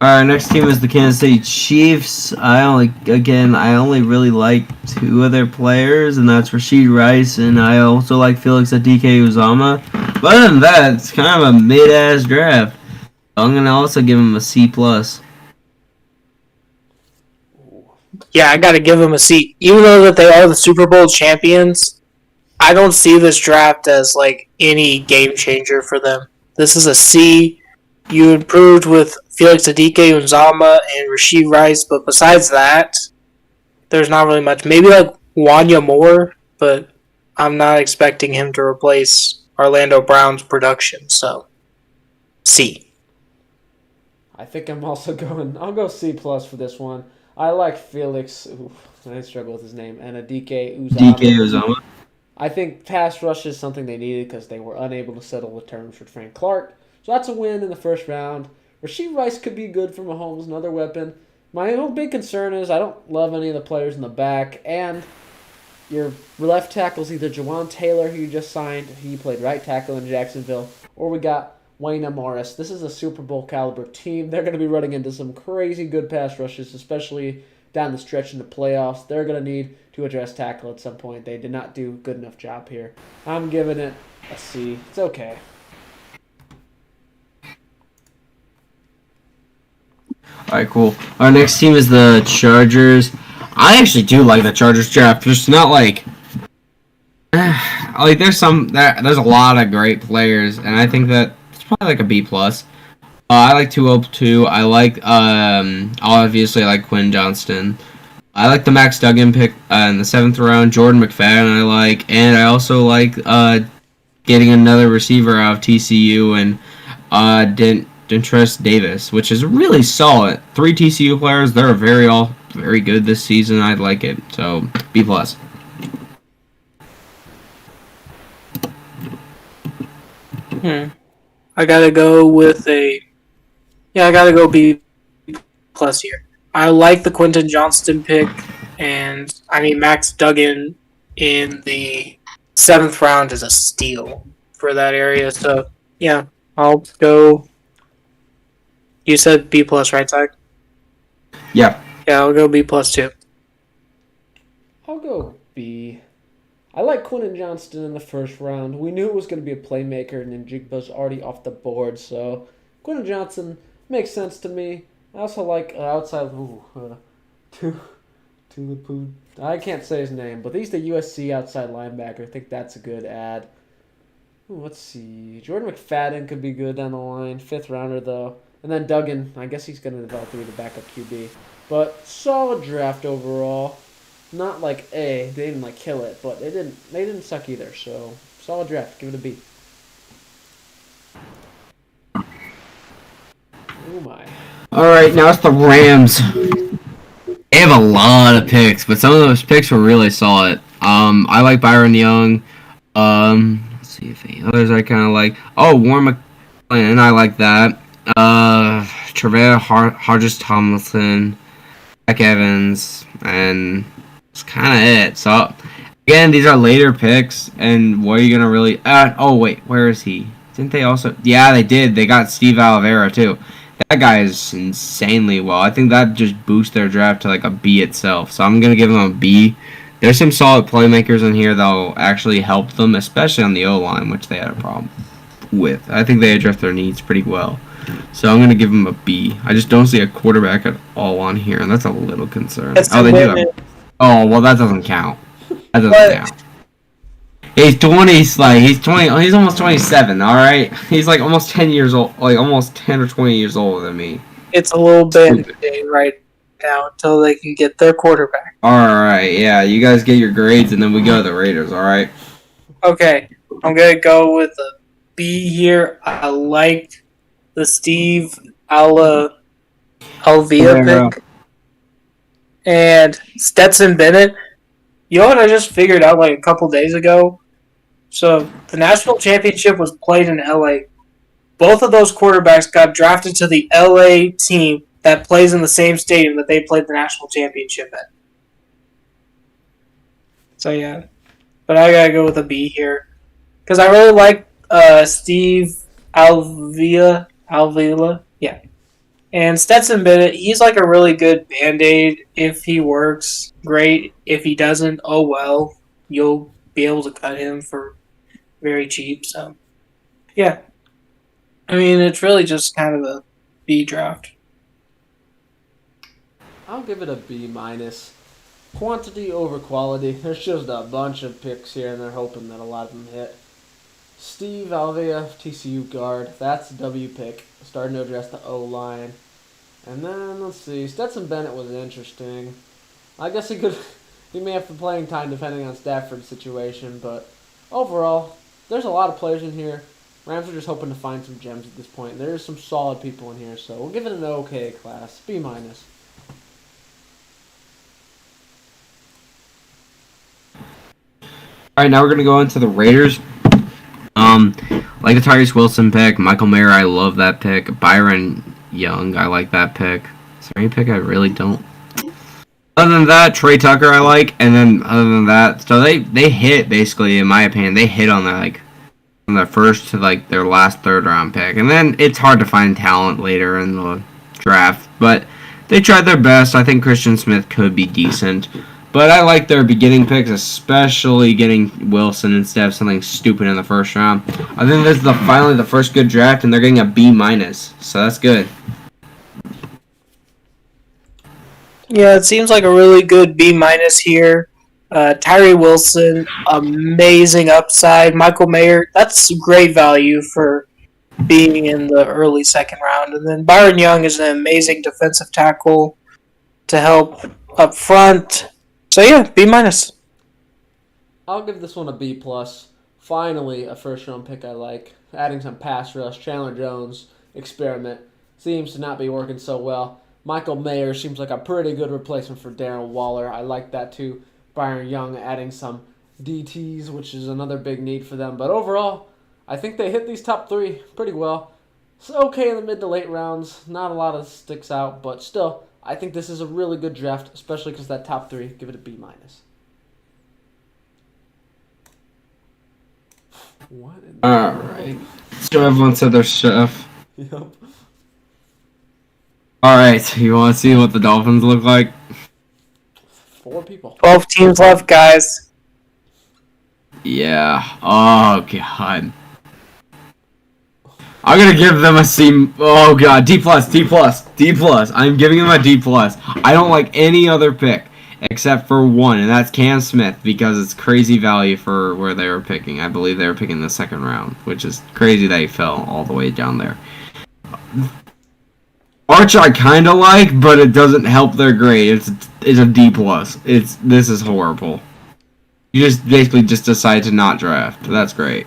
Alright, next team is the Kansas City Chiefs. I only really like 2 of their players, and that's Rashid Rice, and I also like Felix Adike-Uzama. But other than that, it's kind of a mid-ass draft. I'm going to also give him a C+. Yeah, I got to give them a C. Even though that they are the Super Bowl champions, I don't see this draft as like any game changer for them. This is a C. You improved with Felix Adike-Uzama and Rashid Rice, but besides that, there's not really much. Maybe like Wanya Moore, but I'm not expecting him to replace Orlando Brown's production. So, C. I think I'm also I'll go C+ for this one. I like Felix. I struggle with his name. And Adike-Uzama. I think pass rush is something they needed because they were unable to settle the terms with Frank Clark. So that's a win in the first round. Rashid Rice could be good for Mahomes, another weapon. My own big concern is I don't love any of the players in the back. And your left tackle is either Juwan Taylor, who you just signed. He played right tackle in Jacksonville. Or we got Wayne Morris. This is a Super Bowl caliber team. They're going to be running into some crazy good pass rushes, especially down the stretch in the playoffs. They're going to need to address tackle at some point. They did not do a good enough job here. I'm giving it a C. It's okay. Alright, cool. Our next team is the Chargers. I actually do like the Chargers draft. There's not like there's a lot of great players, and I think that it's probably like a B+. I like 202. I like obviously I like Quinn Johnston. I like the Max Duggan pick in the 7th round. Jordan McFadden I like, and I also like getting another receiver out of TCU and Dentress Davis, which is really solid. 3 TCU players. They're very good this season. I'd like it. So B+. I gotta go with I gotta go B+ here. I like the Quentin Johnston pick, and I mean Max Duggan in the 7th round is a steal for that area. So yeah, I'll go. You said B plus, right, Zach? Yeah. Yeah, I'll go B plus too. I'll go B. I like Quentin Johnston in the first round. We knew it was going to be a playmaker, and Njigba's already off the board, so Quentin Johnson makes sense to me. I also like outside. Tulipu. I can't say his name, but he's the USC outside linebacker. I think that's a good ad. Ooh, let's see. Jordan McFadden could be good down the line. 5th rounder, though. And then Duggan, I guess he's going to develop to be the backup QB. But solid draft overall. Not like A, they didn't like kill it, but they didn't suck either. So solid draft, give it a B. Oh my. All right, now it's the Rams. They have a lot of picks, but some of those picks were really solid. I like Byron Young. Let's see if any others I kind of like. Oh, Warren McClellan, I like that. Trevor Hodges Tomlinson, Zach Evans, and that's kind of it. So again, these are later picks, and what are you gonna really? Oh wait, where is he? Didn't they also? Yeah, they did. They got Steve Oliveira too. That guy is insanely well. I think that just boosts their draft to like a B itself. So I'm gonna give them a B. There's some solid playmakers in here that'll actually help them, especially on the O line, which they had a problem with. I think they addressed their needs pretty well. So I'm gonna give them a B. I just don't see a quarterback at all on here, and that's a little concern. Oh, they do have. Oh, well, that doesn't count. That doesn't count. He's 20. He's 20. He's almost 27. All right. He's like almost 10 years old. Like almost 10 or 20 years older than me. It's a little bit right now until they can get their quarterback. All right. Yeah. You guys get your grades, and then we go to the Raiders. All right. Okay. I'm gonna go with a B here. I liked the Steve Alvia pick and Stetson Bennett. You know what I just figured out like a couple days ago? So the national championship was played in LA. Both of those quarterbacks got drafted to the LA team that plays in the same stadium that they played the national championship at. So yeah. But I gotta go with a B here. Because I really like Steve Avila. Yeah. And Stetson Bennett, he's like a really good Band-Aid. If he works, great. If he doesn't, oh well. You'll be able to cut him for very cheap. So, yeah. I mean, it's really just kind of a B draft. I'll give it a B minus. Quantity over quality. There's just a bunch of picks here, and they're hoping that a lot of them hit. Steve Alvia, TCU guard. That's a W pick. Starting to address the O-line. And then, let's see. Stetson Bennett was interesting. I guess he may have to playing time depending on Stafford's situation, but overall, there's a lot of players in here. Rams are just hoping to find some gems at this point. There's some solid people in here, so we'll give it an okay class. B minus. All right, now we're gonna go into the Raiders. Like the Tyrese Wilson pick, Michael Mayer, I love that pick. Byron Young, I like that pick. Is there any pick I really don't? Other than that, Trey Tucker I like, and then other than that, so they hit basically, in my opinion, they hit on from their first to like their last 3rd round pick, and then it's hard to find talent later in the draft, but they tried their best. I think Christian Smith could be decent. But I like their beginning picks, especially getting Wilson instead of something stupid in the first round. I think this is finally the first good draft, and they're getting a B minus, so that's good. Yeah, it seems like a really good B minus here. Tyree Wilson, amazing upside. Michael Mayer, that's great value for being in the early 2nd round. And then Byron Young is an amazing defensive tackle to help up front. So yeah, B minus. I'll give this one a B plus. Finally, a 1st round pick I like. Adding some pass rush. Chandler Jones experiment seems to not be working so well. Michael Mayer seems like a pretty good replacement for Darren Waller. I like that too. Byron Young adding some DTs, which is another big need for them. But overall, I think they hit these top 3 pretty well. It's okay in the mid to late rounds. Not a lot of sticks out, but still I think this is a really good draft, especially because that top 3. Give it a B minus. What? Alright. So everyone said their chef. Yep. Alright, you want to see what the Dolphins look like? 4 people. 12 teams left, guys. Yeah. Oh, God. I'm gonna give them a C. Oh, God. D+, D+, D+. I'm giving them a D+. I don't like any other pick except for one, and that's Cam Smith, because it's crazy value for where they were picking. I believe they were picking the 2nd round, which is crazy that he fell all the way down there. Arch I kind of like, but it doesn't help their grade. It's a D+. This is horrible. You just basically just decide to not draft. That's great.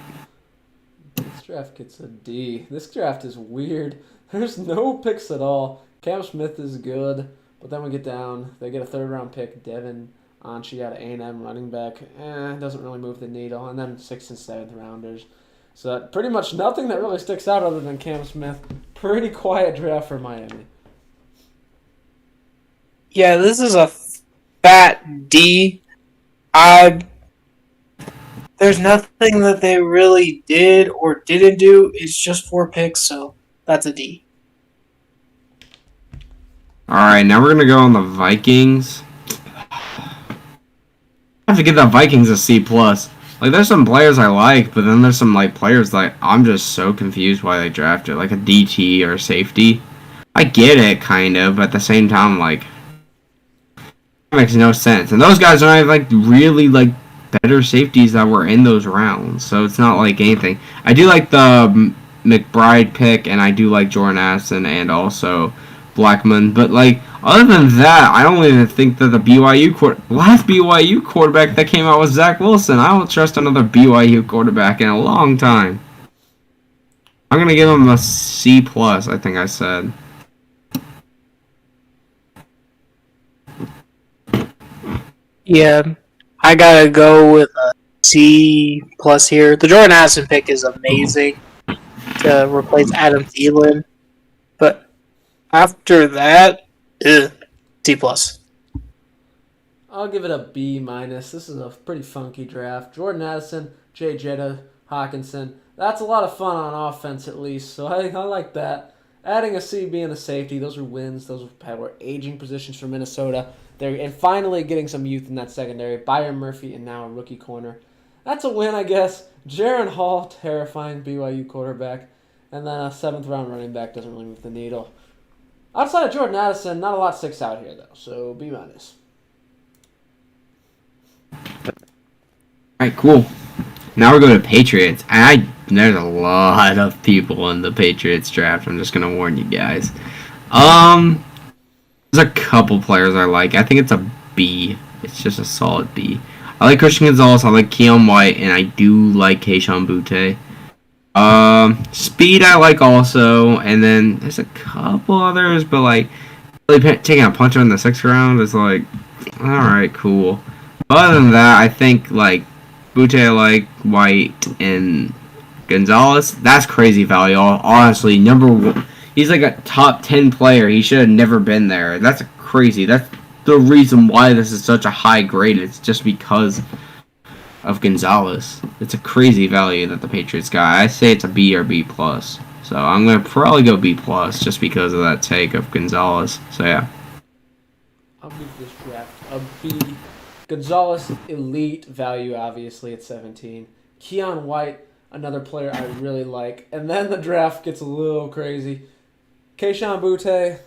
This draft gets a D. This draft is weird. There's no picks at all. Cam Smith is good, but then we get down. They get a 3rd round pick, Devin Anchi out of A&M, running back. Doesn't really move the needle. And then 6th and 7th rounders. So pretty much nothing that really sticks out other than Cam Smith. Pretty quiet draft for Miami. Yeah, this is a fat D. There's nothing that they really did or didn't do. It's just 4 picks, so that's a D. Alright, now we're going to go on the Vikings. I have to give the Vikings a C+. Like, there's some players I like, but then there's some, like, players that I'm just so confused why they drafted. Like a DT or a safety. I get it, kind of, but at the same time, like, it makes no sense. And those guys are, like, really, like, better safeties that were in those rounds. So it's not like anything. I do like the McBride pick, and I do like Jordan Addison and also Blackman. But, like, other than that, I don't even think that the last BYU quarterback that came out was Zach Wilson. I don't trust another BYU quarterback in a long time. I'm going to give him a C+, I think I said. Yeah, I gotta go with a C+ here. The Jordan Addison pick is amazing to replace Adam Thielen. But after that, C+. I'll give it a B minus. This is a pretty funky draft. Jordan Addison, Jay Jetta, Hawkinson. That's a lot of fun on offense at least, so I like that. Adding a CB and a safety, those are wins. Those were aging positions for Minnesota. And finally getting some youth in that secondary. Byron Murphy and now a rookie corner. That's a win, I guess. Jaron Hall, terrifying BYU quarterback. And then a 7th round running back doesn't really move the needle. Outside of Jordan Addison, not a lot sticks out here, though. So B minus. Alright, cool. Now we're going to Patriots. There's a lot of people in the Patriots draft. I'm just going to warn you guys. There's a couple players I like. I think it's a B. It's just a solid B. I like Christian Gonzalez. I like Keon White. And I do like Kayshon Boutte. Speed I like also. And then there's a couple others. But, like, really taking a puncher in the 6th round is, like, alright, cool. But other than that, I think, like, Boutte I like, White, and Gonzalez. That's crazy value. Honestly, number 1. He's like a top 10 player. He should have never been there. That's crazy. That's the reason why this is such a high grade. It's just because of Gonzalez. It's a crazy value that the Patriots got. I say it's a B or B+. So I'm going to probably go B+, just because of that take of Gonzalez. So yeah. I'll give this draft a B. Gonzalez, elite value, obviously, at 17. Keon White, another player I really like. And then the draft gets a little crazy. Kayshon Boutte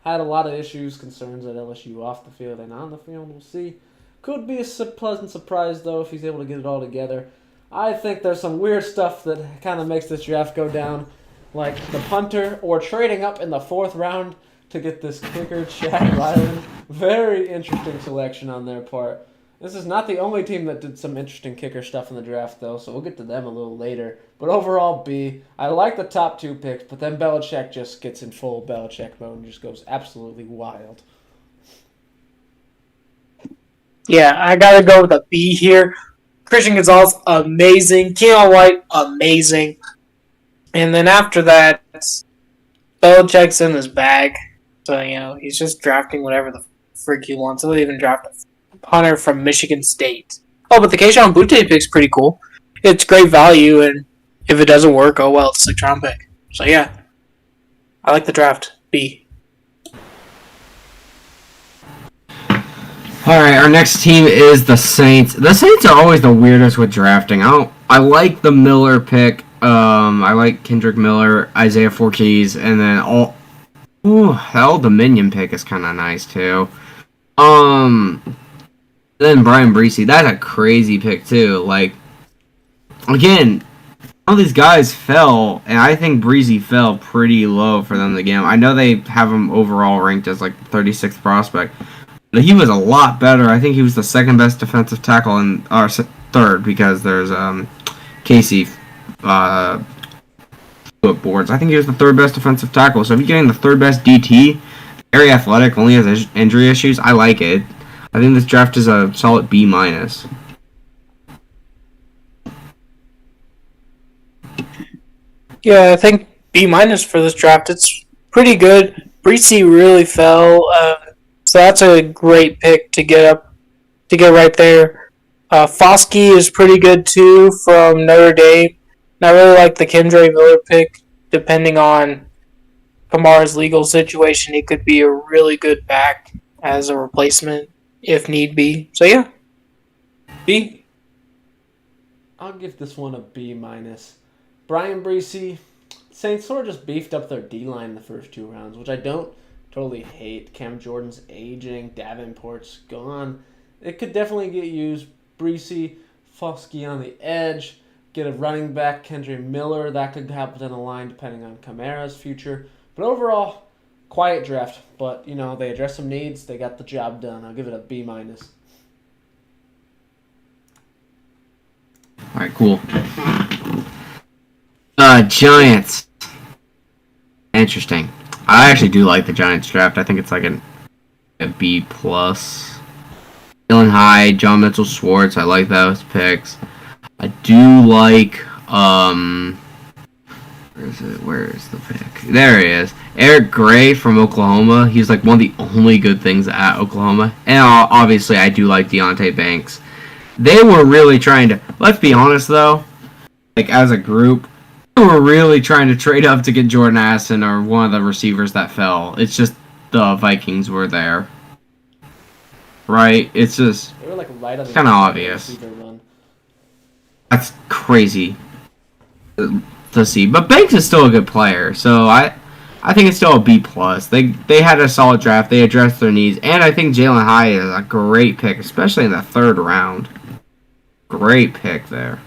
had a lot of issues, concerns at LSU off the field and on the field. We'll see. Could be a pleasant surprise, though, if he's able to get it all together. I think there's some weird stuff that kind of makes this draft go down, like the punter or trading up in the 4th round to get this kicker, Chad Ryland. Very interesting selection on their part. This is not the only team that did some interesting kicker stuff in the draft, though, so we'll get to them a little later. But overall, B. I like the top 2 picks, but then Belichick just gets in full Belichick mode and just goes absolutely wild. Yeah, I gotta go with a B here. Christian Gonzalez, amazing. Keon White, amazing. And then after that, Belichick's in his bag. So, he's just drafting whatever the frick he wants. He'll even draft a punter from Michigan State. Oh, but the Keishawn Butte pick's pretty cool. It's great value, and if it doesn't work, oh well, it's a 6th round pick. So, yeah. I like the draft. B. All right, our next team is the Saints. The Saints are always the weirdest with drafting. I like the Miller pick. I like Kendrick Miller, Isaiah Fortes, and then the Old Dominion pick is kind of nice too. Then Brian Breesy. That's a crazy pick too. Like, again, all these guys fell, and I think Breezy fell pretty low for them in the game. I know they have him overall ranked as like 36th prospect. But he was a lot better. I think he was the 2nd best defensive tackle or 3rd because there's Casey boards. I think he was the 3rd best defensive tackle. So if you're getting the 3rd best DT, very athletic, only has injury issues, I like it. I think this draft is a solid B-. Yeah, I think B- for this draft. It's pretty good. Breesy really fell. So that's a great pick to get right there. Foskey is pretty good too from Notre Dame. And I really like the Kendre Miller pick. Depending on Kamara's legal situation, he could be a really good back as a replacement if need be. So yeah, B. I'll give this one a B-. Brian Breesy, Saints sort of just beefed up their D-line in the first 2 rounds, which I don't totally hate. Cam Jordan's aging. Davenport's gone. It could definitely get used. Breesy, Foskey on the edge. Get a running back, Kendre Miller. That could happen in the line depending on Kamara's future. But overall, quiet draft. But, they addressed some needs. They got the job done. I'll give it a B-. All right, cool. Giants. Interesting. I actually do like the Giants draft. I think it's like a B+. Dylan Hyde, John Mitchell Schwartz. I like those picks. I do like where is the pick? There he is. Eric Gray from Oklahoma. He's like one of the only good things at Oklahoma. And obviously I do like Deonte Banks. They were really trying to, let's be honest though, like as a group, they were really trying to trade up to get Jordan Addison or one of the receivers that fell. It's just the Vikings were there. Right? It's just they were like right on the kind of obvious. That's crazy to see. But Banks is still a good player, so I think it's still a B+. They had a solid draft. They addressed their needs, and I think Jalen Hyde is a great pick, especially in the 3rd round. Great pick there.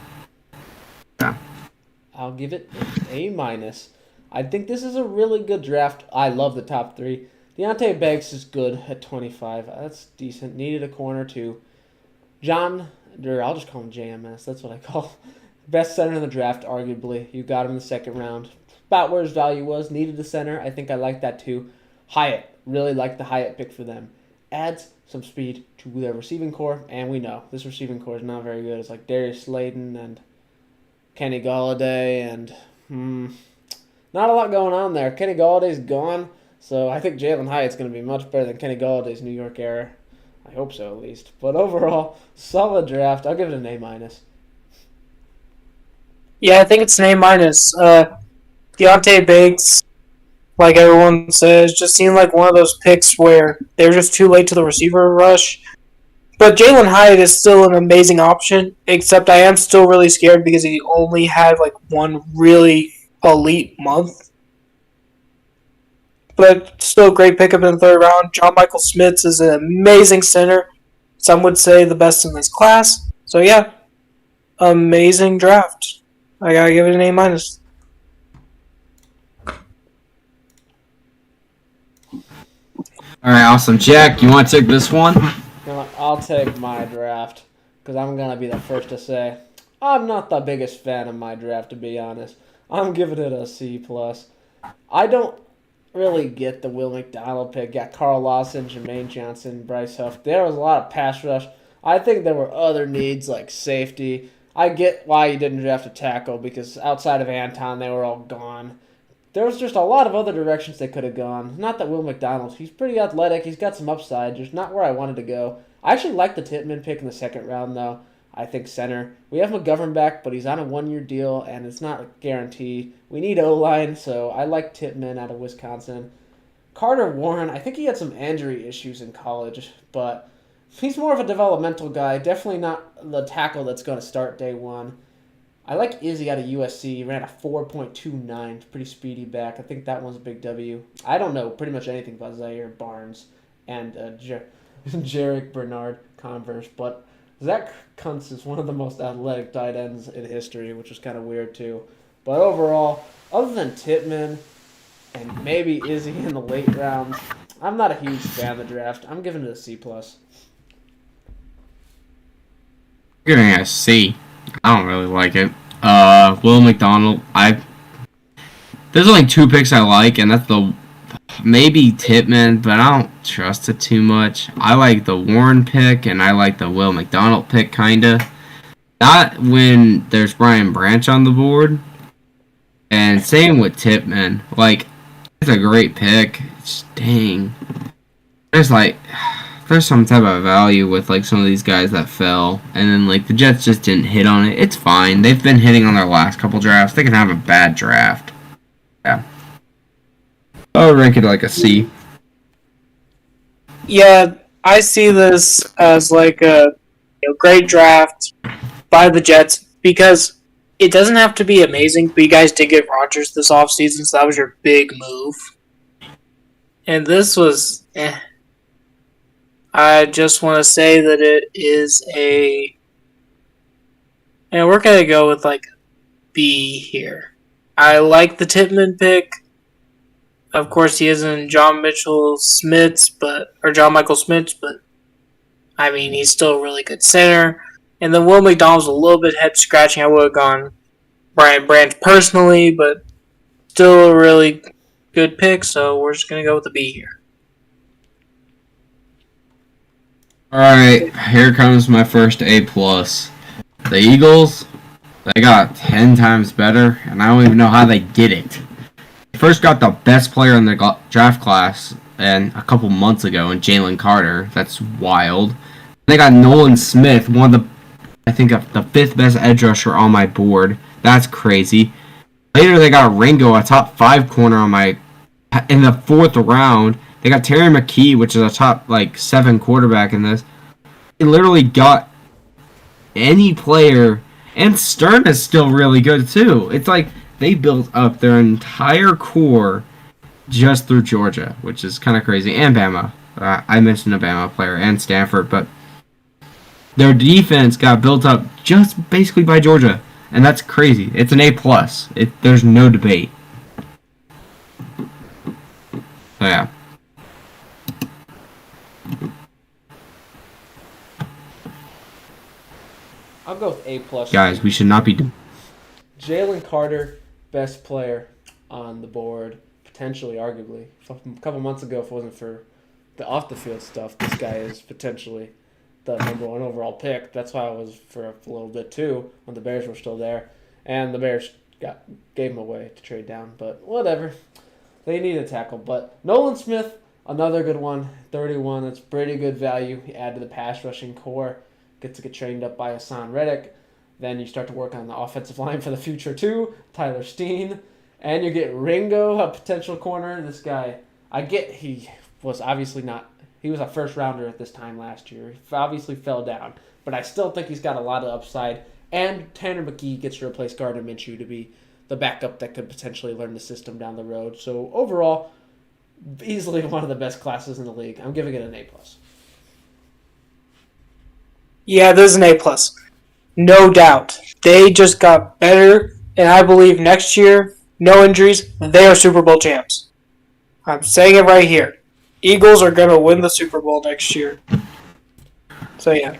Yeah. I'll give it A-. I think this is a really good draft. I love the top 3. Deonte Banks is good at 25. That's decent. Needed a corner too. I'll just call him JMS. That's what I call best center in the draft, arguably. You got him in the 2nd round. About where his value was. Needed a center. I think I like that too. Hyatt. Really like the Hyatt pick for them. Adds some speed to their receiving core, and we know this receiving core is not very good. It's like Darius Slayton and Kenny Golladay, and not a lot going on there. Kenny Galladay's gone, so I think Jalen Hyatt's going to be much better than Kenny Galladay's New York era. I hope so, at least. But overall, solid draft. I'll give it an A-. Yeah, I think it's an A-. Deonte Banks, like everyone says, just seemed like one of those picks where they were just too late to the receiver rush. But Jalen Hyatt is still an amazing option, except I am still really scared because he only had like one really elite month. But still a great pickup in the 3rd round. John Michael Schmitz is an amazing center. Some would say the best in this class. So yeah, amazing draft. I gotta give it an A-. All right, awesome. Jack, you want to take this one? I'll take my draft because I'm going to be the first to say I'm not the biggest fan of my draft, to be honest. I'm giving it a C+. I don't really get the Will McDonald pick. Got Carl Lawson, Jermaine Johnson, Bryce Huff. There was a lot of pass rush. I think there were other needs like safety. I get why you didn't draft a tackle because outside of Anton, they were all gone. there's just a lot of other directions they could have gone. Not that Will McDonald, he's pretty athletic, he's got some upside, just not where I wanted to go. I actually like the Tittman pick in the second round, though. I think center. We have McGovern back, but he's on a one-year deal, and it's not a guarantee. We need O-line, so I like Tittman out of Wisconsin. Carter Warren, I think he had some injury issues in college, but he's more of a developmental guy. Definitely not the tackle that's going to start day one. I like Izzy out of USC. He ran a 4.29. Pretty speedy back. I think that one's a big W. I don't know pretty much anything about Zaire Barnes and Jarek Bernard Converse, but Zach Kuntz is one of the most athletic tight ends in history, which is kind of weird too. But overall, other than Tittman and maybe Izzy in the late rounds, I'm not a huge fan of the draft. I'm giving it a C+. You're giving it a C. I don't really like it. Will McDonald, there's only 2 picks I like, and that's the maybe Tittman, but I don't trust it too much. I like the Warren pick, and I like the Will McDonald pick, kinda. Not when there's Brian Branch on the board. And same with Tittman. Like, it's a great pick. Just, dang. There's some type of value with, like, some of these guys that fell. And then, like, the Jets just didn't hit on it. It's fine. They've been hitting on their last couple drafts. They can have a bad draft. Yeah. I would rank it like a C. Yeah, I see this as like a great draft by the Jets because it doesn't have to be amazing, but you guys did get Rodgers this offseason, so that was your big move. And this was, I just want to say that it is and we're going to go with like B here. I like the Tittman pick. Of course, he isn't John Michael Schmitz, but I mean, he's still a really good center. And then Will McDonald's a little bit head scratching. I would have gone Brian Branch personally, but still a really good pick. So we're just gonna go with the B here. All right, here comes my first A+. The Eagles, they got 10 times better, and I don't even know how they did it. First got the best player in the draft class and a couple months ago in Jalen Carter. That's wild. They got Nolan Smith, one of the, I think, the 5th best edge rusher on my board. That's crazy. Later they got Ringo, a top 5 corner in the 4th round. They got Terry McKee, which is a top 7 quarterback in this. They literally got any player, and Stern is still really good too. It's like they built up their entire core just through Georgia, which is kind of crazy. And Bama. I mentioned a Bama player and Stanford, but their defense got built up just basically by Georgia. And that's crazy. It's an A+. There's no debate. So, yeah. I'll go with A+. Guys, we should not be... Jalen Carter, best player on the board, potentially, arguably. A couple months ago, if it wasn't for the off-the-field stuff, this guy is potentially the number 1 overall pick. That's why I was for a little bit, too, when the Bears were still there. And the Bears gave him away to trade down, but whatever. They need a tackle. But Nolan Smith, another good one, 31. That's pretty good value. You add to the pass rushing core. Gets to get trained up by Hassan Reddick. Then you start to work on the offensive line for the future too. Tyler Steen. And you get Ringo, a potential corner. This guy, he was obviously not, he was a first rounder at this time last year. He obviously fell down. But I still think he's got a lot of upside. And Tanner McKee gets to replace Gardner Minshew to be the backup that could potentially learn the system down the road. So overall, easily one of the best classes in the league. I'm giving it an A+. Yeah, this is an A+. No doubt. They just got better, and I believe next year, no injuries, they are Super Bowl champs. I'm saying it right here. Eagles are going to win the Super Bowl next year. So, yeah.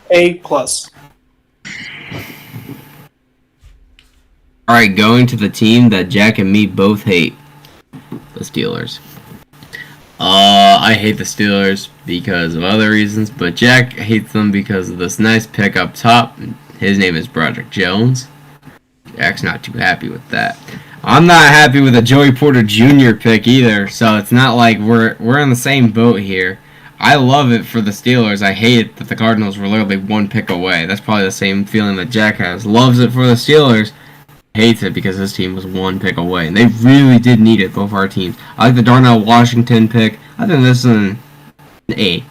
A+. Alright, going to the team that Jack and me both hate. The Steelers. I hate the Steelers because of other reasons, but Jack hates them because of this nice pick up top. His name is Broderick Jones. Jack's not too happy with that. I'm not happy with the Joey Porter Jr. pick either, so it's not like we're in the same boat here. I love it for the Steelers. I hate it that the Cardinals were literally one pick away. That's probably the same feeling that Jack has. Loves it for the Steelers, hates it because his team was one pick away, and they really did need it, both our teams. I like the Darnell Washington pick. I think this is an A.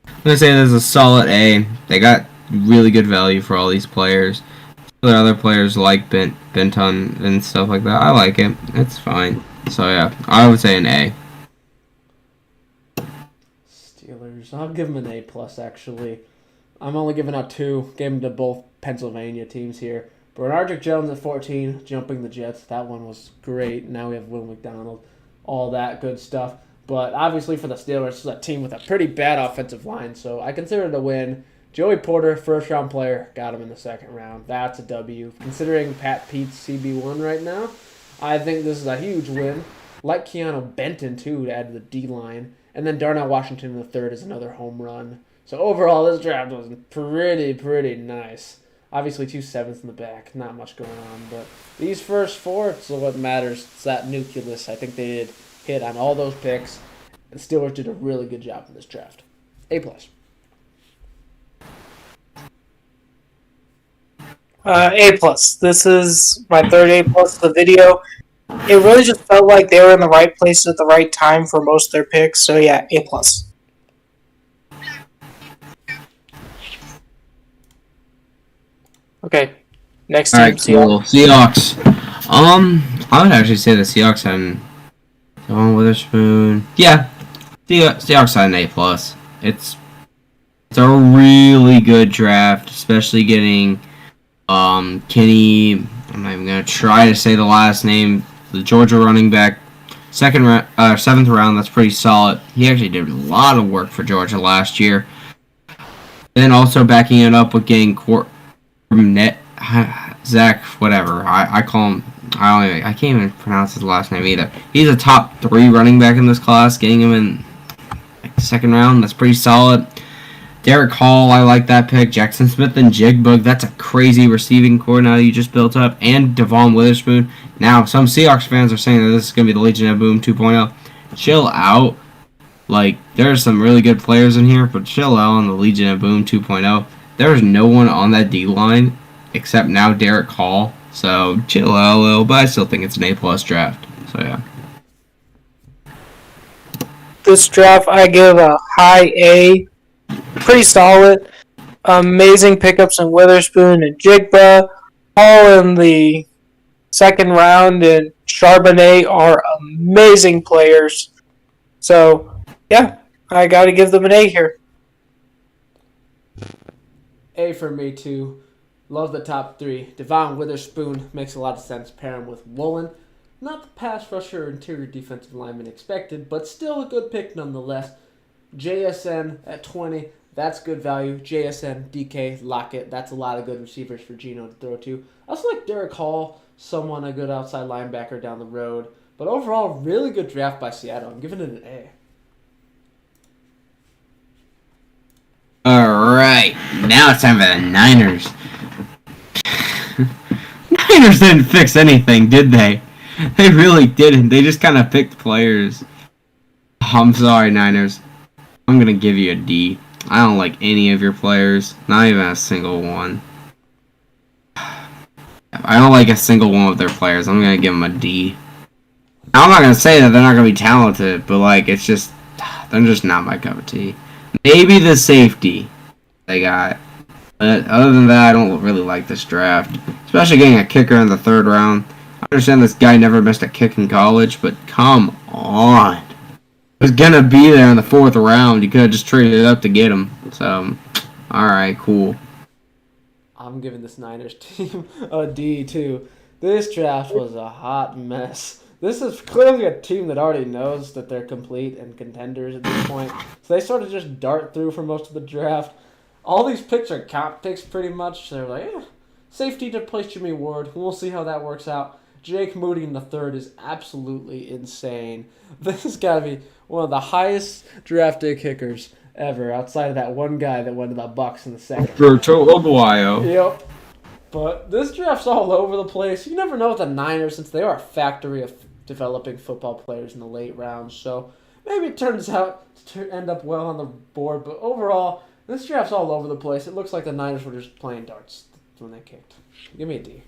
I'm going to say this is a solid A. They got really good value for all these players. There are other players like Benton and stuff like that. I like it. It's fine. So yeah, I would say an A. Steelers. I'll give them an A plus. Actually, I'm only giving out 2. Gave them to both Pennsylvania teams here. Bernardrick Jones at 14, jumping the Jets. That one was great. Now we have Will McDonald, all that good stuff. But obviously for the Steelers, it's a team with a pretty bad offensive line, so I consider it a win. Joey Porter, first-round player, got him in the second round. That's a W. Considering Pat Pete's CB1 right now, I think this is a huge win. Like Keanu Benton, too, to add to the D-line. And then Darnell Washington in the third is another home run. So overall, this draft was pretty nice. Obviously, 2 7s in the back. Not much going on. But these first 4, so what matters. It's that nucleus. I think they did hit on all those picks. And Steelers did a really good job in this draft. A+. A+. This is my third A+ of the video. It really just felt like they were in the right place at the right time for most of their picks. So yeah, A+. Okay, next team. Alright, cool. Seahawks. I would actually say the Seahawks had Devon Witherspoon. Yeah, Seahawks had an A+. It's a really good draft, especially getting Kenny. I'm not even gonna try to say the last name. The Georgia running back, 7th round. That's pretty solid. He actually did a lot of work for Georgia last year. Then also backing it up with getting Zach, whatever. I call him. I can't even pronounce his last name either. He's a top 3 running back in this class. Getting him in the second round, that's pretty solid. Derek Hall, I like that pick. Jackson Smith and Jigbug, that's a crazy receiving core now you just built up. And Devon Witherspoon. Now, some Seahawks fans are saying that this is going to be the Legion of Boom 2.0. Chill out. Like, there's some really good players in here, but chill out on the Legion of Boom 2.0. There's no one on that D-line except now Derek Hall. So, chill out a little, but I still think it's an A+ draft. So, yeah. This draft, I give a high A. Pretty solid. Amazing pickups in Witherspoon and Jigba. Hall in the second round and Charbonnet are amazing players. So, yeah, I got to give them an A here. A for me, too. Love the top 3. Devon Witherspoon makes a lot of sense. Pair him with Woolen. Not the pass rusher or interior defensive lineman expected, but still a good pick nonetheless. JSN at 20. That's good value. JSN, DK, Lockett. That's a lot of good receivers for Geno to throw to. I also like Derek Hall, someone a good outside linebacker down the road. But overall, really good draft by Seattle. I'm giving it an A. Alright, now it's time for the Niners. Niners didn't fix anything, did they? They really didn't. They just kind of picked players. I'm sorry, Niners. I'm going to give you a D. I don't like any of your players. Not even a single one. I don't like a single one of their players. I'm going to give them a D. Now, I'm not going to say that they're not going to be talented, but, like, it's just... They're just not my cup of tea. Maybe the safety they got. But other than that, I don't really like this draft. Especially getting a kicker in the 3rd round. I understand this guy never missed a kick in college, but come on. He was going to be there in the 4th round. You could have just traded it up to get him. So, alright, cool. I'm giving this Niners team a D, too. This draft was a hot mess. This is clearly a team that already knows that they're complete and contenders at this point. So they sort of just dart through for most of the draft. All these picks are comp picks pretty much. They're like, safety to replace Jimmy Ward. We'll see how that works out. Jake Moody in the 3rd is absolutely insane. This has got to be one of the highest drafted kickers ever, outside of that one guy that went to the Bucks in the 2nd. Virtual Oguayo. Yep. But this draft's all over the place. You never know with the Niners since they are a factory of developing football players in the late rounds. So maybe it turns out to end up well on the board. But overall, this draft's all over the place. It looks like the Niners were just playing darts when they kicked. Give me a D.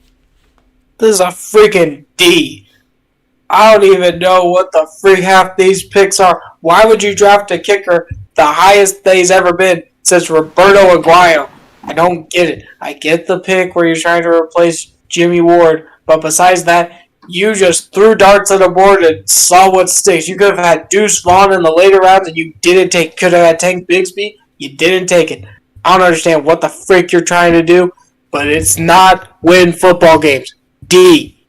This is a freaking D. I don't even know what the freak half these picks are. Why would you draft a kicker the highest that he's ever been since Roberto Aguayo? I don't get it. I get the pick where you're trying to replace Jimmy Ward, but besides that, you just threw darts at a board and saw what sticks. You could have had Deuce Vaughn in the later rounds and you didn't take. Could have had Tank Bigsby. You didn't take it. I don't understand what the freak you're trying to do, but it's not win football games. D.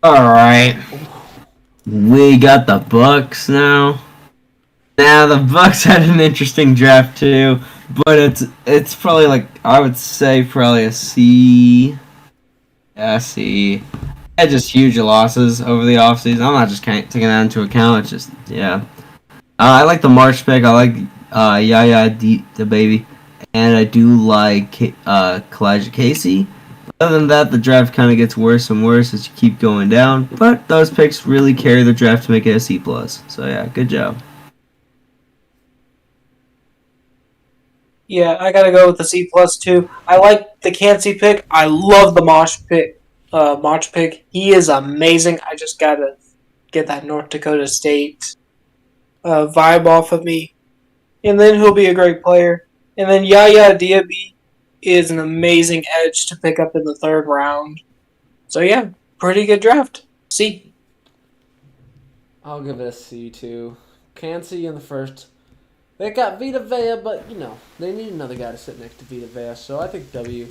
Alright. We got the Bucks now. Now the Bucks had an interesting draft too, but it's probably like I would say probably a C. Yeah, C. Had just huge losses over the offseason. I'm not just taking that into account. It's just yeah. I like the March pick. I like Yaya the baby, and I do like Kalijah Casey. Other than that, the draft kind of gets worse and worse as you keep going down. But those picks really carry the draft to make it a C+. So yeah, good job. Yeah, I gotta go with the C plus too. I like the Cansey pick. I love the Mosh pick. Mosh pick. He is amazing. I just gotta get that North Dakota State vibe off of me, and then he'll be a great player. And then Yaya Diaby is an amazing edge to pick up in the third round. So yeah, pretty good draft. C. I'll give it a C too. Cansey in the first. They got Vita Vea, but they need another guy to sit next to Vita Vea. So I think W.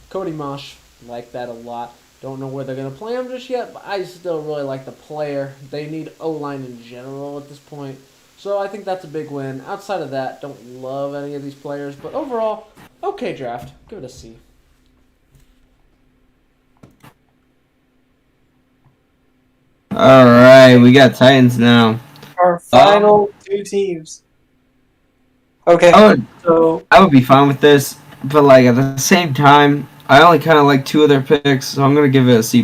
Cody Mosh, like that a lot. Don't know where they're gonna play him just yet, but I still really like the player. They need O-line in general at this point. So I think that's a big win. Outside of that, don't love any of these players, but overall, okay draft. Give it a C. Alright, we got Titans now. Our final two teams. Okay, I would be fine with this, but like at the same time, I only kind of like two of their picks, so I'm gonna give it a C+.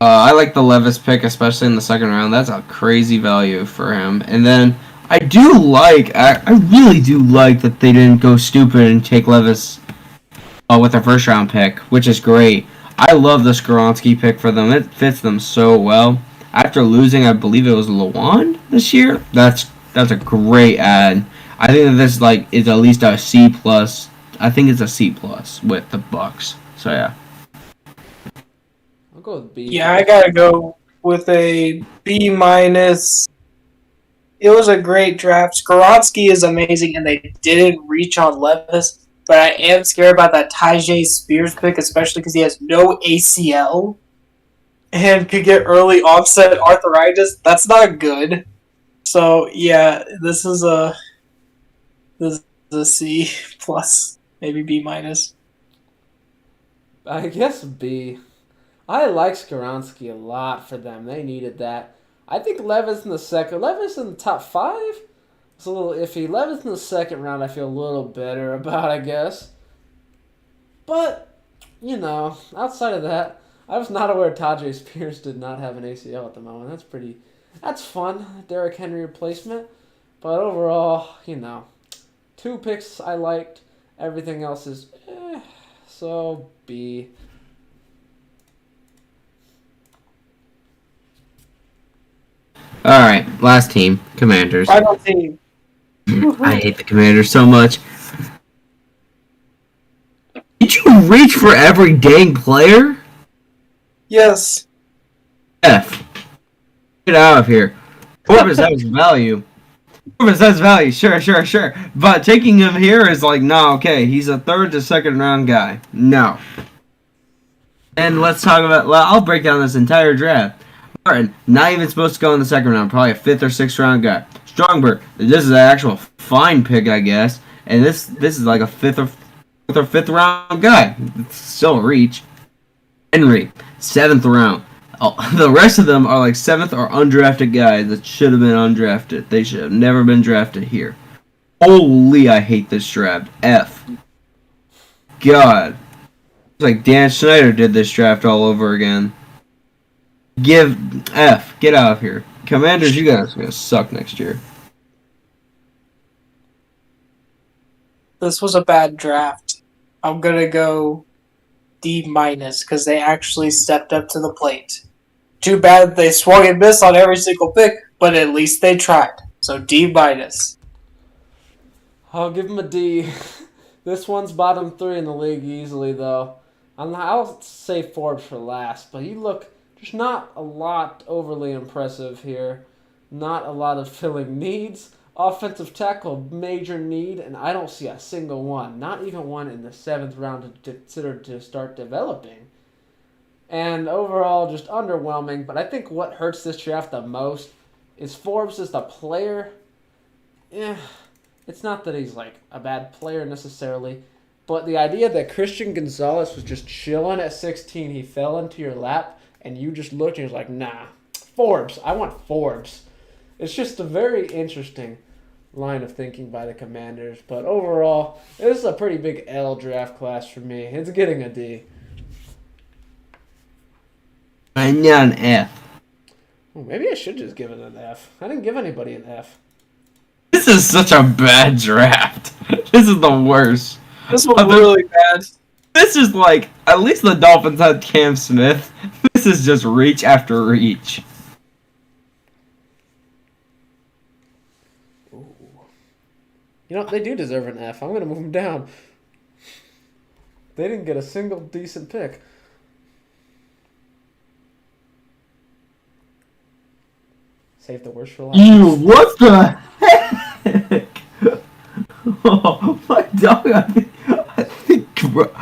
I like the Levis pick, especially in the second round. That's a crazy value for him. And then I really do like that they didn't go stupid and take Levis with their first round pick, which is great. I love the Skoronski pick for them. It fits them so well. After losing, I believe it was Lawan this year. That's a great ad. I think that this is at least a C+. I think it's a C+ with the Bucks. So yeah. I'll go with B. Yeah, I gotta go with a B-. It was a great draft. Skoronski is amazing, and they didn't reach on Levis. But I am scared about that Tyjae Spears pick, especially because he has no ACL and could get early offset arthritis. That's not good. So yeah, this is a C+, maybe B-. I guess B. I like Skoronski a lot for them. They needed that. I think Levis in the second. Levis in the top 5? It's a little iffy. Levis in the second round I feel a little better about, I guess. But, outside of that, I was not aware Tyjae Spears did not have an ACL at the moment. That's fun. Derrick Henry replacement. But overall, 2 picks I liked. Everything else is so B. Alright, last team. Commanders. Final team. I hate the Commanders so much. Did you reach for every dang player? Yes. F. Get out of here. Corbus has value. Corbus has value, sure. But taking him here is okay. He's a third to second round guy. No. And let's talk about, I'll break down this entire draft. Martin, not even supposed to go in the second round. Probably a 5th or 6th round guy. Strongberg, this is an actual fine pick, I guess. And this is like a 5th or 5th round guy. It's still a reach. Henry, 7th round. The rest of them are 7th or undrafted guys that should have been undrafted. They should have never been drafted here. Holy, I hate this draft. F. God. It's like Dan Snyder did this draft all over again. Give F. Get out of here. Commanders, you guys are gonna suck next year. This was a bad draft. I'm gonna go D minus because they actually stepped up to the plate. Too bad they swung and missed on every single pick, but at least they tried. So D minus. I'll give him a D. This one's bottom 3 in the league easily, though. I'll say Forbes for last, but you look just not a lot overly impressive here. Not a lot of filling needs. Offensive tackle, major need, and I don't see a single one. Not even one in the 7th round to consider to start developing. And overall, just underwhelming. But I think what hurts this draft the most is Forbes as the player. Yeah, it's not that he's like a bad player necessarily, but the idea that Christian Gonzalez was just chilling at 16, he fell into your lap, and you just looked and he was like, nah, Forbes. I want Forbes. It's just a very interesting line of thinking by the Commanders. But overall, this is a pretty big L draft class for me. It's getting a D. I got an F. Well, maybe I should just give it an F. I didn't give anybody an F. This is such a bad draft. This is the worst. This was really bad. This is like, at least the Dolphins had Cam Smith. This is just reach after reach. You know, they do deserve an F. I'm going to move them down. They didn't get a single decent pick. Save the worst for last. Ew, what the heck? Oh, my dog, I think, what?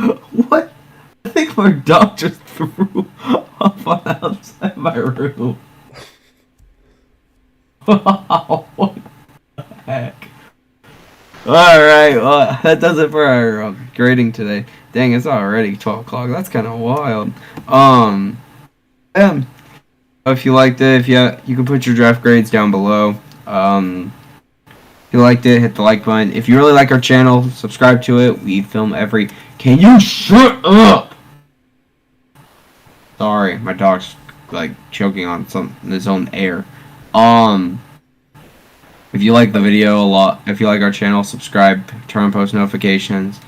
I think my dog just threw up on the outside my room. Wow, what the heck? Alright, well, that does it for our grading today. Dang, it's already 12 o'clock. That's kind of wild. If you liked it, you can put your draft grades down below. If you liked it, hit the like button. If you really like our channel, subscribe to it. We film every... Can you shut up? Sorry, my dog's like choking on his own air. If you like the video a lot, if you like our channel, subscribe, turn on post notifications.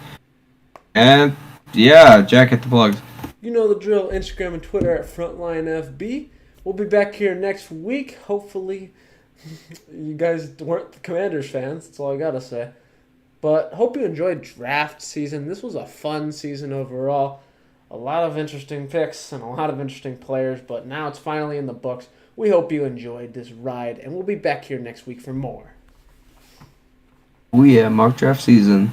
And yeah, Jack, hit the plugs. You know the drill. Instagram and Twitter at FrontlineFB. We'll be back here next week. Hopefully, you guys weren't the Commanders fans. That's all I gotta say. But hope you enjoyed draft season. This was a fun season overall. A lot of interesting picks and a lot of interesting players. But now it's finally in the books. We hope you enjoyed this ride, and we'll be back here next week for more. Oh yeah, mock draft season.